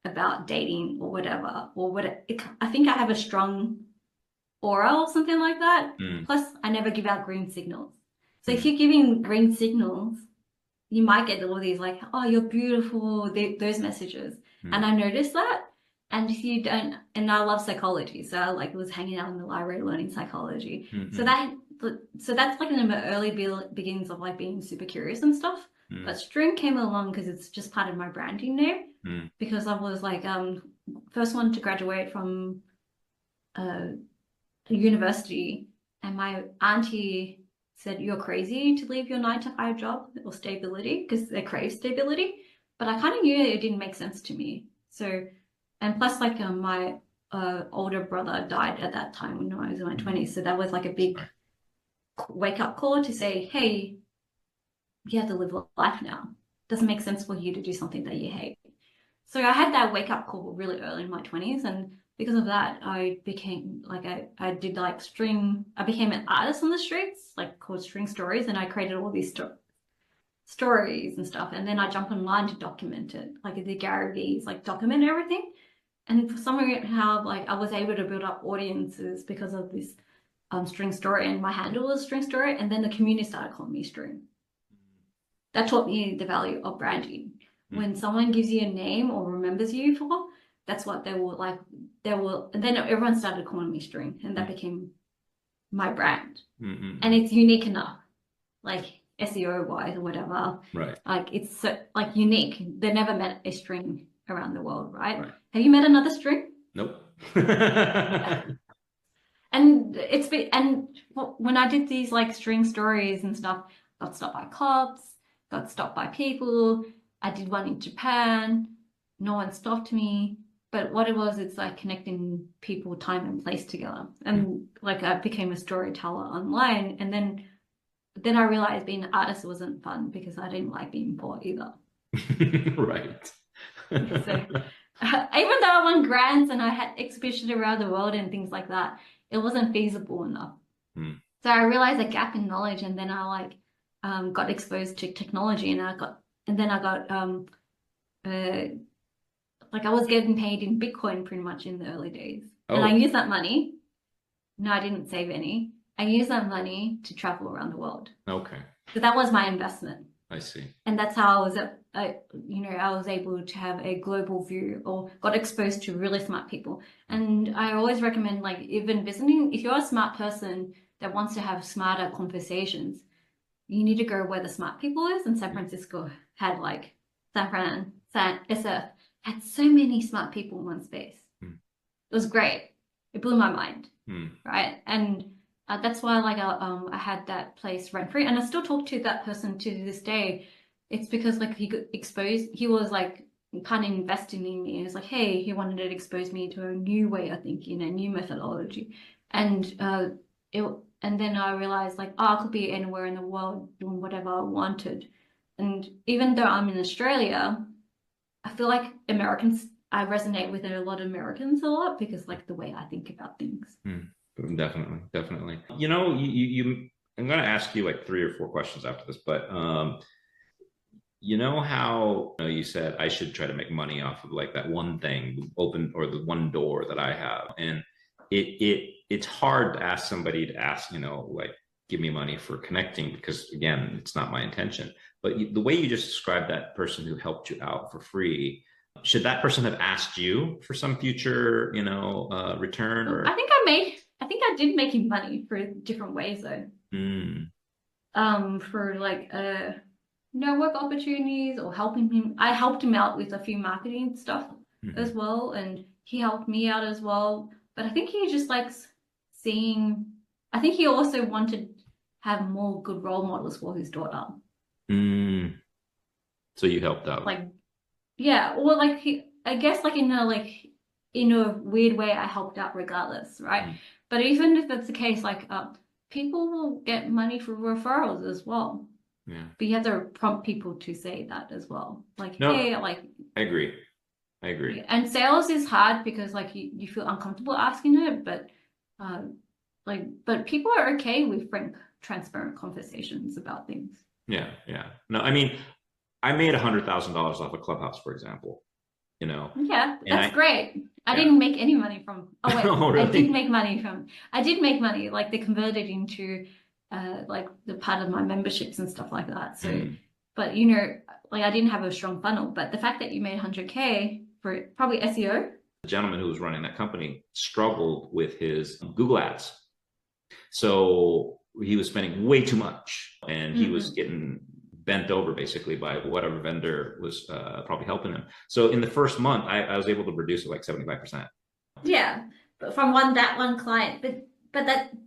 about dating or whatever, or what. I think I have a strong aura or something like that. Plus, I never give out green signals. So if you're giving green signals, you might get all these like, oh, you're beautiful, those messages. And I noticed that. And if you don't, and I love psychology, so I like was hanging out in the library learning psychology. So that's like in the early beginnings of like being super curious and stuff. But string came along because it's just part of my branding name. Because I was like first one to graduate from university, and my auntie said, you're crazy to leave your 9-to-5 job or stability, because they crave stability. But I kind of knew it didn't make sense to me. So, and plus like my older brother died at that time when I was in my 20s. So that was like a big wake up call to say, hey, you have to live life now. Doesn't make sense for you to do something that you hate. So I had that wake up call really early in my 20s. And because of that, I became like, I did like I became an artist on the streets, like called String Stories. And I created all these stories and stuff. And then I jumped online to document it. Like the Gary V's, like document everything. And for somehow, like I was able to build up audiences because of this String Story, and my handle was String Story. And then the community started calling me String. That taught me the value of branding. When someone gives you a name or remembers you for, that's what they will like. And then everyone started calling me String, and that became my brand. And it's unique enough, like SEO wise or whatever. Right. Like it's so like unique. They never met a string around the world, right? Have you met another string? Nope. And when I did these like string stories and stuff, got stopped by cops, got stopped by people. I did one in Japan. No one stopped me. But what it was, it's like connecting people, time and place together. And like I became a storyteller online. And then I realized being an artist wasn't fun because I didn't like being poor either. Right. So even though I won grants and I had exhibitions around the world and things like that, it wasn't feasible enough. So I realized a gap in knowledge, and then I like got exposed to technology, and I got like I was getting paid in Bitcoin pretty much in the early days. And I used that money. No, I didn't save any. I used that money to travel around the world. Okay. So that was my investment. I see. And that's how I was able to have a global view, or got exposed to really smart people. And I always recommend, like, even visiting, if you're a smart person that wants to have smarter conversations, you need to go where the smart people is. And San Francisco had like SF had so many smart people in one space. It was great. It blew my mind, right? And that's why like I had that place rent free, and I still talk to that person to this day. It's because like he got exposed. He was like kind of investing in me. It was like, hey, he wanted to expose me to a new way of thinking, a new methodology, and then I realized like, oh, I could be anywhere in the world doing whatever I wanted. And even though I'm in Australia, I feel like I resonate with a lot of Americans a lot because like the way I think about things. Definitely. You know, I'm going to ask you like 3 or 4 questions after this, but you know how you said I should try to make money off of like that one thing open, or the one door that I have, and it's hard to ask somebody to ask, like, give me money for connecting, because again, it's not my intention. But the way you just described that person who helped you out for free, should that person have asked you for some future, return? Or I think I I think I did make him money for different ways though. For like network opportunities or helping him. I helped him out with a few marketing stuff as well, and he helped me out as well. But I think he just likes seeing. I think he also wanted to have more good role models for his daughter. So you helped out. Like, yeah, or like I guess like in a weird way, I helped out regardless, right? But even if that's the case, like people will get money for referrals as well. Yeah. But you have to prompt people to say that as well. Like, No, hey, like I agree. And sales is hard because like you feel uncomfortable asking it, but but people are okay with frank, transparent conversations about things. Yeah. No, I mean, I made $100,000 off a Clubhouse, for example. Yeah, that's great. I didn't make any money from. Oh wait, Oh, really? I did make money from. I did make money. Like they converted into, like the part of my memberships and stuff like that. So, but like I didn't have a strong funnel. But the fact that you made 100K for probably SEO. The gentleman who was running that company struggled with his Google ads, so he was spending way too much, and he was getting bent over basically by whatever vendor was probably helping him. So in the first month, I was able to reduce it like 75%. Yeah, but from that one client, but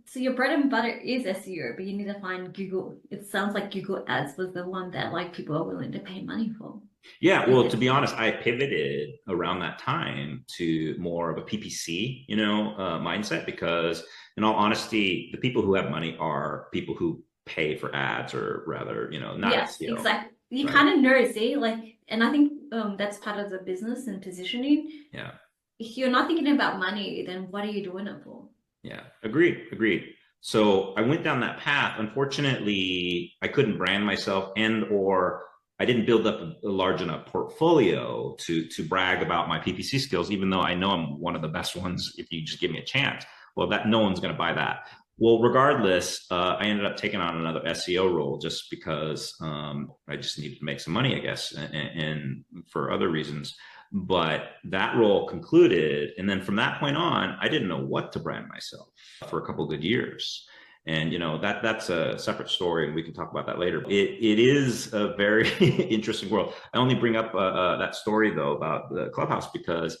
so your bread and butter is SEO, but you need to find Google. It sounds like Google Ads was the one that like people are willing to pay money for. Yeah, well, to be honest, I pivoted around that time to more of a PPC, mindset, because in all honesty, the people who have money are people who pay for ads, or rather, not SEO. Exactly. You kind of know, see, like, and I think that's part of the business and positioning. Yeah. If you're not thinking about money, then what are you doing it for? Yeah, agreed. So I went down that path. Unfortunately, I couldn't brand myself, or I didn't build up a large enough portfolio to brag about my PPC skills, even though I know I'm one of the best ones if you just give me a chance. Well, that no one's going to buy that. Well, regardless, I ended up taking on another SEO role just because I just needed to make some money, I guess, and for other reasons. But that role concluded. And then from that point on, I didn't know what to brand myself for a couple of good years. And, that's a separate story, and we can talk about that later. It is a very interesting world. I only bring up that story, though, about the Clubhouse because,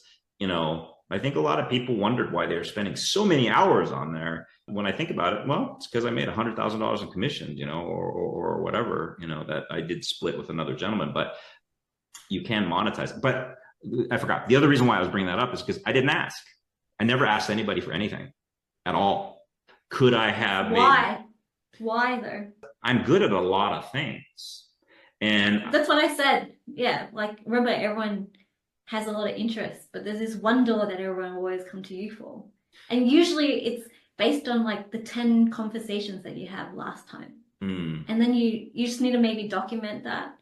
I think a lot of people wondered why they're spending so many hours on there. When I think about it, well, it's because I made $100,000 in commissions, or whatever, that I did split with another gentleman, but you can monetize it. But I forgot. The other reason why I was bringing that up is because I didn't ask. I never asked anybody for anything at all. Could I have Why though? I'm good at a lot of things. And that's what I said. Yeah. Like, remember, everyone has a lot of interests, but there's this one door that everyone will always come to you for. And usually it's based on like the 10 conversations that you had last time. And then you just need to maybe document that.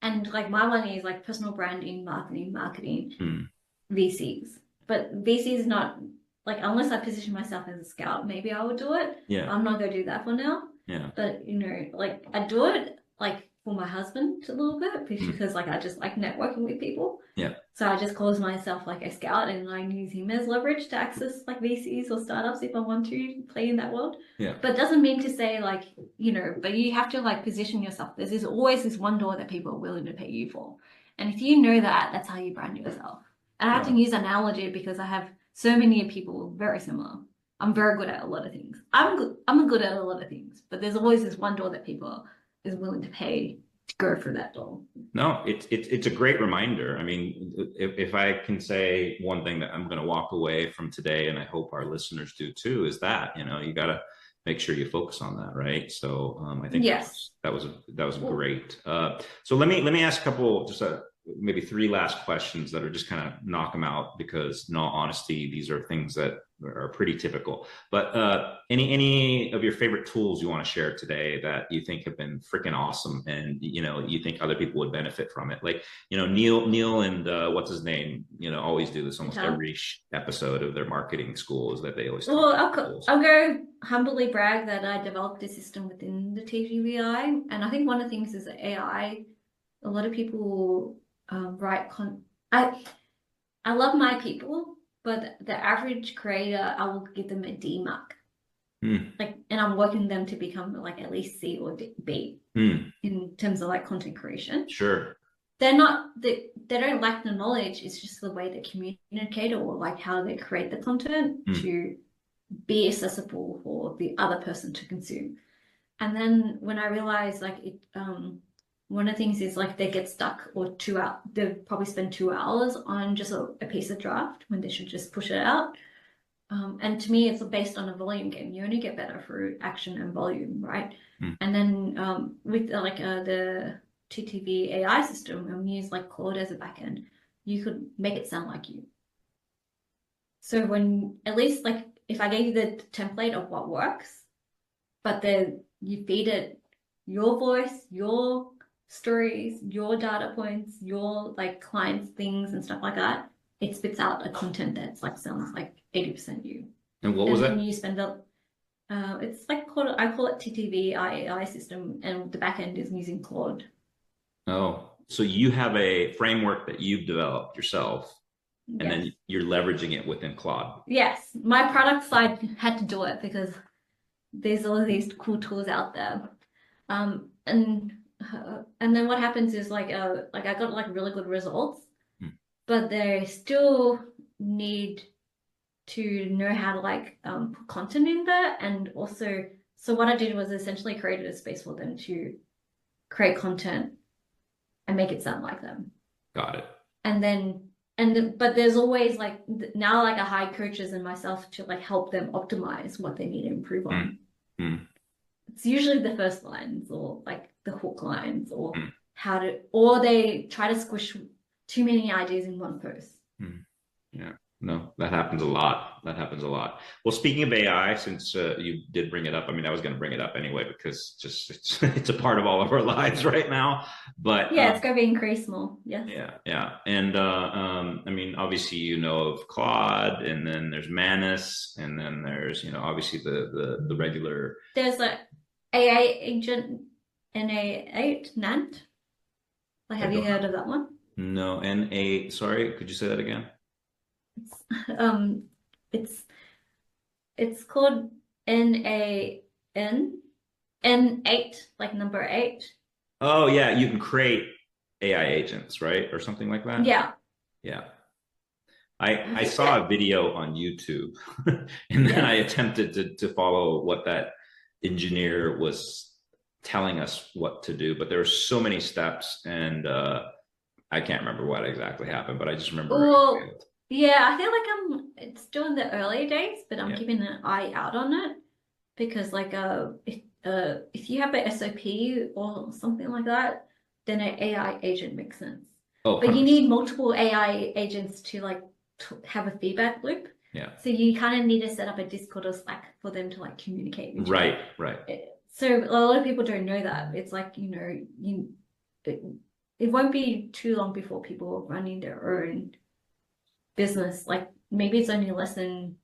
And like my one is like personal branding, marketing, VCs. But VCs is not like, unless I position myself as a scout, maybe I would do it. Yeah. I'm not going to do that for now. Yeah. But, like I do it like for my husband a little bit because like I just like networking with people. Yeah. So I just call myself like a scout, and I use him as leverage to access like VCs or startups if I want to play in that world. Yeah. But it doesn't mean to say like, but you have to like position yourself. There's always this one door that people are willing to pay you for. And if you know that, that's how you brand yourself. And I have to use an analogy because I have so many people very similar. I'm very good at a lot of things. I'm good at a lot of things, but there's always this one door that people is willing to pay to go for that door. No, it's a great reminder. I mean, if I can say one thing that I'm going to walk away from today, and I hope our listeners do too, is that, you got to make sure you focus on that. Right. So I think that was great. So let me ask a couple, just maybe 3 last questions that are just kind of knock them out, because in all honesty, these are things that are pretty typical. But any of your favorite tools you want to share today that you think have been freaking awesome, and you think other people would benefit from it? Like Neil and what's his name always do this almost every episode of their marketing school, is that they always I'll go humbly brag that I developed a system within the TGVI, and I think one of the things is that AI. A lot of people write I love my people, but the average creator, I will give them a D mark. Hmm. Like, and I'm working them to become like at least C or B in terms of like content creation. Sure. They don't lack the knowledge. It's just the way they communicate or like how they create the content to be accessible for the other person to consume. And then when I realized like it, one of the things is like they get stuck or 2 hours, they probably spend 2 hours on just a piece of draft when they should just push it out. And to me, it's based on a volume game. You only get better through action and volume, right? And then with the TTV AI system, and we use like Claude as a backend, you could make it sound like you. So when at least like if I gave you the template of what works, but then you feed it your voice, your stories, your data points, your like clients' things and stuff like that, it spits out a content that's like sounds like 80% you. And what was that? And you spend up. It's like I call it TTV AI system, and the backend is using Claude. Oh, so you have a framework that you've developed yourself, and Yes. then you're leveraging it within Claude. Yes, my product side had to do it because there's all of these cool tools out there. And then what happens is like I got like really good results, but they still need to know how to like put content in there, and also so what I did was essentially created a space for them to create content and make it sound like them. Got it. And then but there's always like now like I hire coaches and myself to like help them optimize what they need to improve on. It's usually the first lines or like the hook lines or or they try to squish too many ideas in one post. Yeah, no, that happens a lot. That happens a lot. Well, speaking of AI, since you did bring it up, I mean, I was going to bring it up anyway because just it's a part of all of our lives right now. But yeah, it's going to be increased more. Yes. Yeah. And I mean, obviously, you know of Claude, and then there's Manus, and then there's obviously the regular. There's like AI agent NA8 NANT. Like, have you heard of that one? No, sorry, could you say that again? It's called NAN N8, like number 8. Oh yeah, you can create AI agents, right? Or something like that? Yeah. Yeah. I saw a video on YouTube and then I attempted to follow what that engineer was telling us what to do, but there were so many steps and I can't remember what exactly happened, but I just remember. Well, yeah, I feel like it's still in the early days, but I'm keeping an eye out on it because like if you have an SOP or something like that, then an AI agent makes sense. Oh, but you need multiple AI agents to like have a feedback loop. Yeah. So you kind of need to set up a Discord or Slack for them to like communicate with right, you. Right. So a lot of people don't know that. It's like, it won't be too long before people are running their own business. Like maybe it's only less than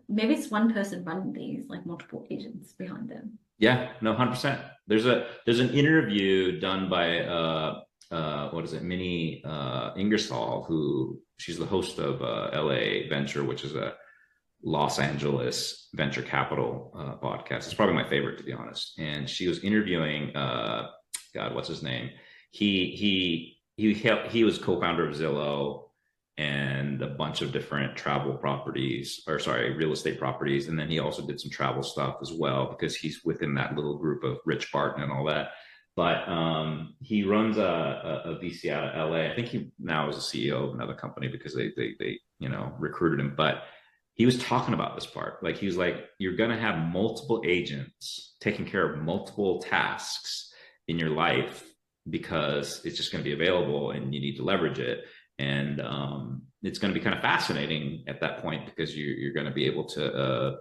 maybe it's one person running these, like multiple agents behind them. Yeah, no, 100%. There's an interview done by what is it, Minnie Ingersoll, who she's the host of LA Venture, which is a Los Angeles venture capital podcast. It's probably my favorite, to be honest. And she was interviewing God, what's his name? He was co-founder of Zillow and a bunch of different real estate properties. And then he also did some travel stuff as well, because he's within that little group of Rich Barton and all that. But he runs a VC out of LA. I think he now is a CEO of another company because they recruited him. But he was talking about this part. Like, he was like, you're going to have multiple agents taking care of multiple tasks in your life because it's just going to be available and you need to leverage it. And it's going to be kind of fascinating at that point because you're going to be able to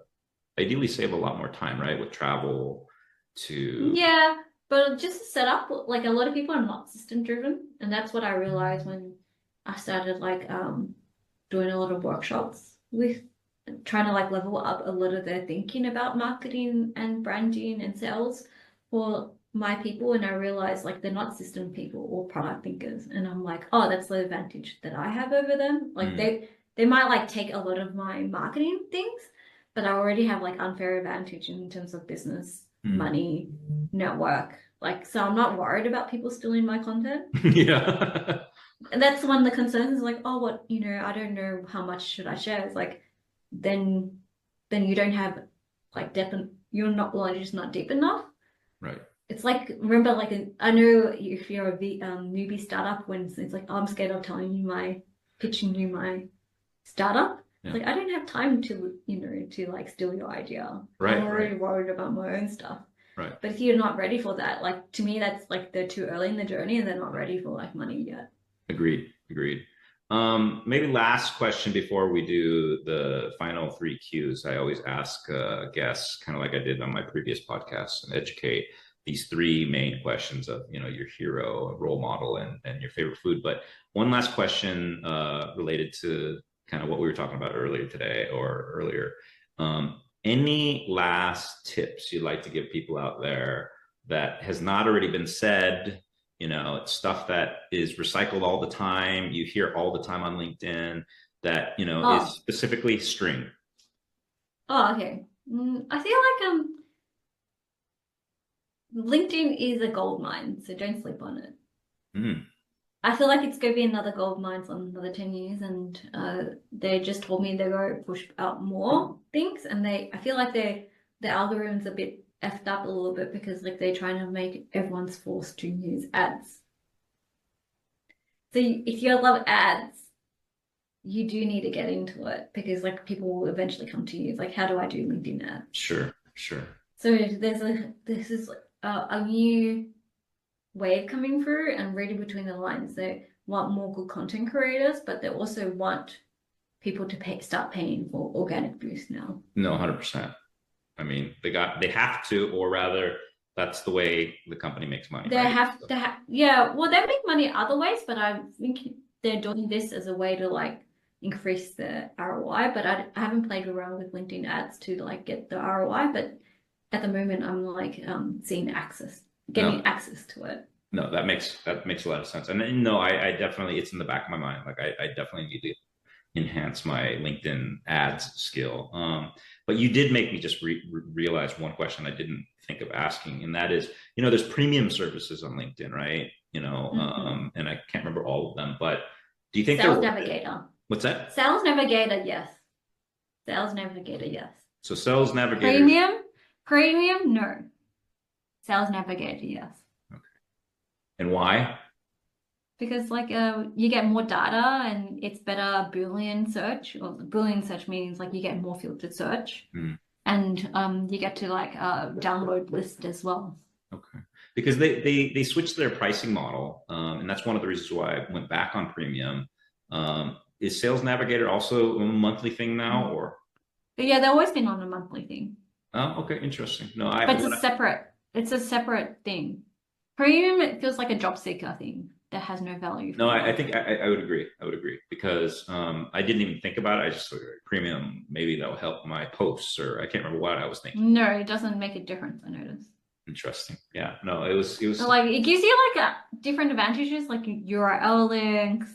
ideally save a lot more time, right? With travel to. Yeah, but just to set up, like a lot of people are not system driven. And that's what I realized when I started like doing a lot of workshops with trying to like level up a lot of their thinking about marketing and branding and sales for my people. And I realized like they're not system people or product thinkers. And I'm like, oh, that's the advantage that I have over them. Like they might like take a lot of my marketing things, but I already have like unfair advantage in terms of business, money, network. Like, so I'm not worried about people stealing my content. Yeah. And that's one of the concerns is like, oh, what, I don't know how much should I share. It's like, then you don't have like depth, you're not, well, you're just not deep enough. Right. It's like, remember, like, I know if you're a newbie startup, when it's like, oh, I'm scared of pitching you my startup. Yeah. Like, I don't have time to, to like steal your idea. Right. I'm already worried about my own stuff. Right. But if you're not ready for that, like, to me, that's like they're too early in the journey and they're not ready for like money yet. Agreed. Maybe last question before we do the final 3 Qs. I always ask guests, kind of like I did on my previous podcast, and educate these 3 main questions of, your hero, a role model, and your favorite food. But one last question related to kind of what we were talking about earlier today or earlier. Any last tips you'd like to give people out there that has not already been said? It's stuff that is recycled all the time. You hear all the time on LinkedIn that, is specifically string. Oh, okay. I feel like LinkedIn is a gold mine, so don't sleep on it. I feel like it's going to be another gold mine for another 10 years, and they just told me they're going to push out more things, and I feel like the algorithm's a bit effed up a little bit because like they're trying to make everyone's forced to use ads. So if you love ads, you do need to get into it because like people will eventually come to you. It's like, how do I do LinkedIn ads? Sure. So this is a new wave coming through, and reading between the lines, they want more good content creators, but they also want people to start paying for organic boost now. No, 100%. I mean, they have to, or rather, that's the way the company makes money. They have to yeah. Well, they make money other ways, but I think they're doing this as a way to like increase the ROI. But I haven't played around with LinkedIn ads to like get the ROI. But at the moment, I'm like getting access to it. No, that makes a lot of sense. And no, I definitely, it's in the back of my mind. Like I definitely need to enhance my LinkedIn ads skill. But you did make me just realize one question I didn't think of asking, and that is, there's premium services on LinkedIn, right? And I can't remember all of them, but do you think Sales Navigator? What's that? Sales Navigator, yes. Sales Navigator, yes. So Sales Navigator. Premium, no. Sales Navigator, yes. Okay. And why? Because like you get more data and it's better Boolean search. Or Boolean search means like you get more filtered search, and you get to like download list as well. Okay. Because they switched their pricing model, and that's one of the reasons why I went back on premium. Is Sales Navigator also a monthly thing now, or? But yeah, they've always been on a monthly thing. Oh, okay, interesting. No, but it's a separate thing. Premium, it feels like a job seeker thing that has no value. No, I think I would agree. Because I didn't even think about it. I just thought premium, maybe that'll help my posts, or I can't remember what I was thinking. No, it doesn't make a difference, I noticed. Interesting. Yeah. No, it was like it gives you like different advantages, like URL links,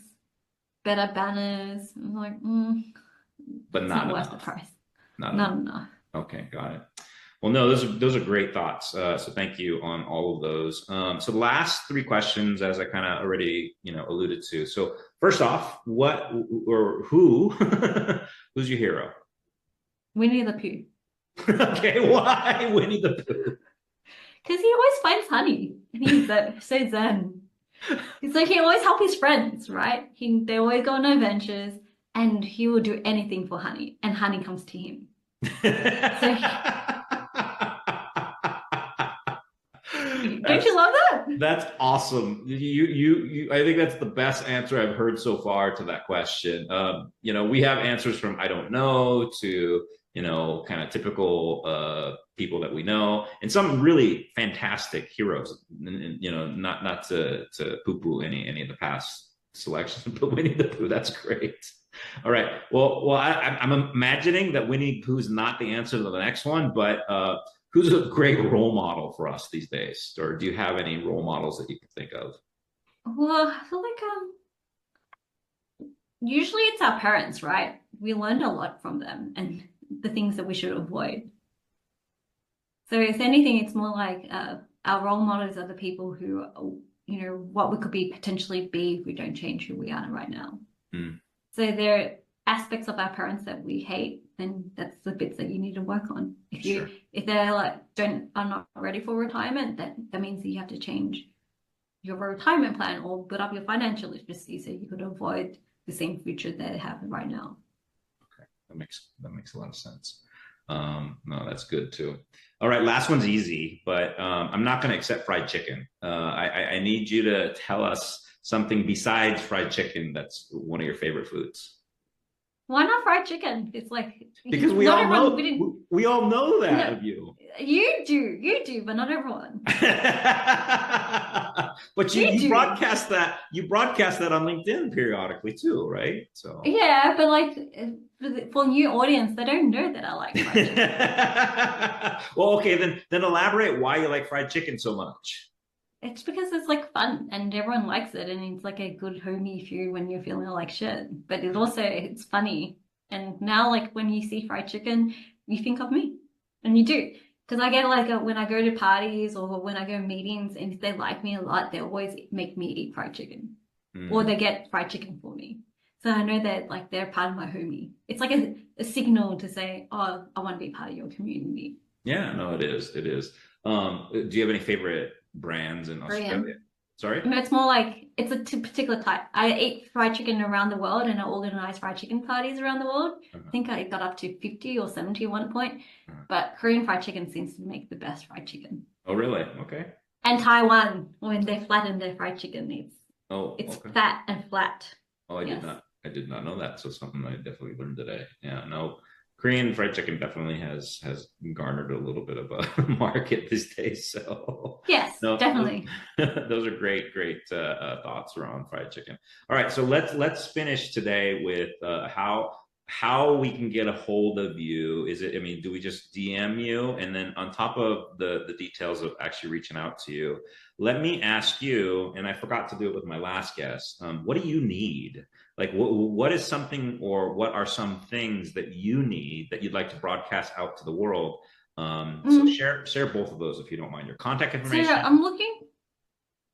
better banners. I'm like, but not worth the price. Not enough. Okay, got it. Well, no, those are great thoughts. So thank you on all of those. So the last 3 questions, as I kind of already alluded to. So first off, what or who who's your hero? Winnie the Pooh. Okay, why Winnie the Pooh? Because he always finds honey, and he's so zen. It's like he always helps his friends, right? They always go on adventures, and he will do anything for honey, and honey comes to him. Don't you love that? That's awesome. You I think that's the best answer I've heard so far to that question. We have answers from I don't know to kind of typical people that we know, and some really fantastic heroes. Not to poo-poo any of the past selections, but Winnie the Pooh, that's great. All right. Well, I'm imagining that Winnie the Pooh is not the answer to the next one, but who's a great role model for us these days? Or do you have any role models that you can think of? Well, I feel like usually it's our parents, right? We learned a lot from them and the things that we should avoid. So if anything, it's more like our role models are the people who, what we could be potentially be if we don't change who we are right now. Mm. So there are aspects of our parents that we hate, then that's the bits that you need to work on. Sure. If they're like are not ready for retirement, that means that you have to change your retirement plan or build up your financial literacy so you could avoid the same future they have right now. Okay, that makes a lot of sense. No, that's good too. All right, last one's easy, but I'm not going to accept fried chicken. I need you to tell us something besides fried chicken that's one of your favorite foods. Why not fried chicken? It's like Because we all know that of you. You do, but not everyone. But you broadcast that on LinkedIn periodically too, right? So yeah, but like for new audience, they don't know that I like fried chicken. Well, okay, then elaborate why you like fried chicken so much. It's because it's like fun and everyone likes it, and it's like a good homey food when you're feeling like shit. But it's funny. And now like when you see fried chicken, you think of me. And you do. Because I get like when I go to parties or when I go to meetings, and if they like me a lot, they always make me eat fried chicken. Or they get fried chicken for me. So I know that like they're part of my homie. It's like a signal to say, oh, I want to be part of your community. Yeah, no, it is. It is. Do you have any favorite brands in Australia? Sorry? No, it's more like it's a particular type. I eat fried chicken around the world and I organize fried chicken parties around the world. I think I got up to 50 or 70 at one point. But Korean fried chicken seems to make the best fried chicken. Oh, really? Okay. And Taiwan, when they flatten their fried chicken, it's okay. fat and flat. Oh, I did not know that. So something I definitely learned today. Yeah, no. Korean fried chicken definitely has garnered a little bit of a market these days. So yes, no, definitely. Those are great thoughts around fried chicken. All right, so let's finish today with how we can get a hold of you. Do we just DM you? And then on top of the details of actually reaching out to you, let me ask you, and I forgot to do it with my last guest, what do you need? Like what is something, or what are some things that you need that you'd like to broadcast out to the world? So share both of those if you don't mind. Your contact information. So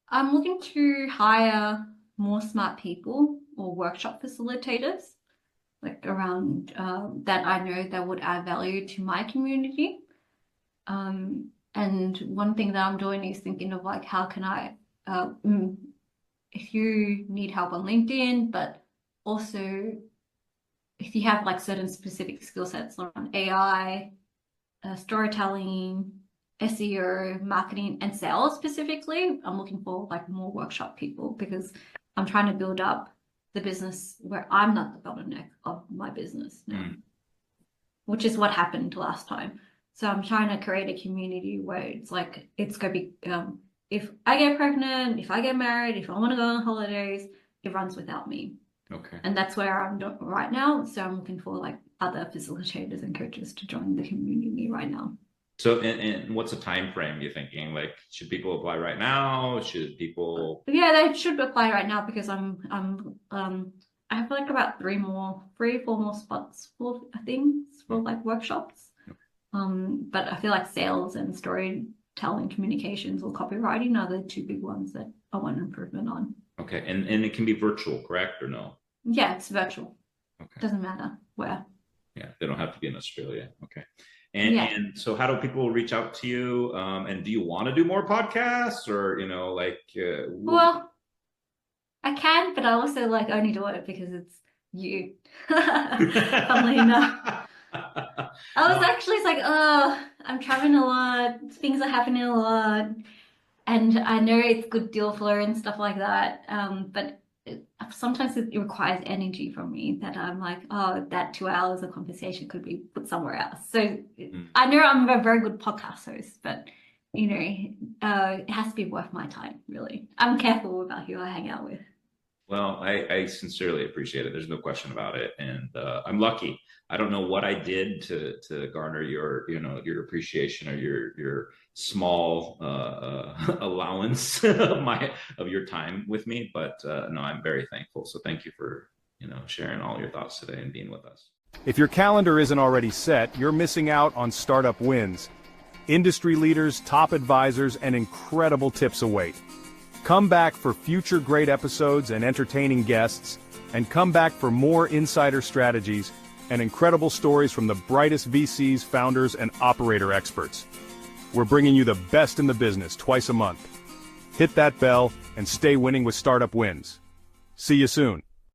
I'm looking to hire more smart people or workshop facilitators, like around that I know that would add value to my community. And one thing that I'm doing is thinking of like how can I, if you need help on LinkedIn, but also if you have like certain specific skill sets around AI, storytelling, SEO, marketing, and sales specifically, I'm looking for like more workshop people because I'm trying to build up the business where I'm not the bottleneck of my business now, which is what happened last time. So I'm trying to create a community where it's like, it's going to be, if I get pregnant, if I get married, if I want to go on holidays, it runs without me. Okay. And that's where I'm right now. So I'm looking for like other facilitators and coaches to join the community right now. So, and what's the time frame you're thinking? Like, should people apply right now? Should people? Yeah, they should apply right now because I have like about 3 or 4 more spots for things for like workshops. But I feel like sales and storytelling, communications, or copywriting are the 2 big ones that I want improvement on. Okay, and it can be virtual, correct, or no? Yeah, it's virtual. Okay. Doesn't matter where. Yeah, they don't have to be in Australia. Okay. And so how do people reach out to you? And do you want to do more podcasts, or, well, I can, but I also like only do it because it's you. Funnily enough. I was actually like, oh, I'm traveling a lot. Things are happening a lot. And I know it's good deal flow and stuff like that. But sometimes it requires energy from me that I'm like, oh, that 2 hours of conversation could be put somewhere else. So I know I'm a very good podcast host, but it has to be worth my time, really. I'm careful about who I hang out with. Well, I sincerely appreciate it. There's no question about it. And I'm lucky. I don't know what I did to garner your appreciation or your small allowance of your time with me, but no, I'm very thankful. So thank you for sharing all your thoughts today and being with us. If your calendar isn't already set, you're missing out on Startup Wins. Industry leaders, top advisors, and incredible tips await. Come back for future great episodes and entertaining guests, and come back for more insider strategies and incredible stories from the brightest VCs, founders, and operator experts. We're bringing you the best in the business twice a month. Hit that bell and stay winning with Startup Wins. See you soon.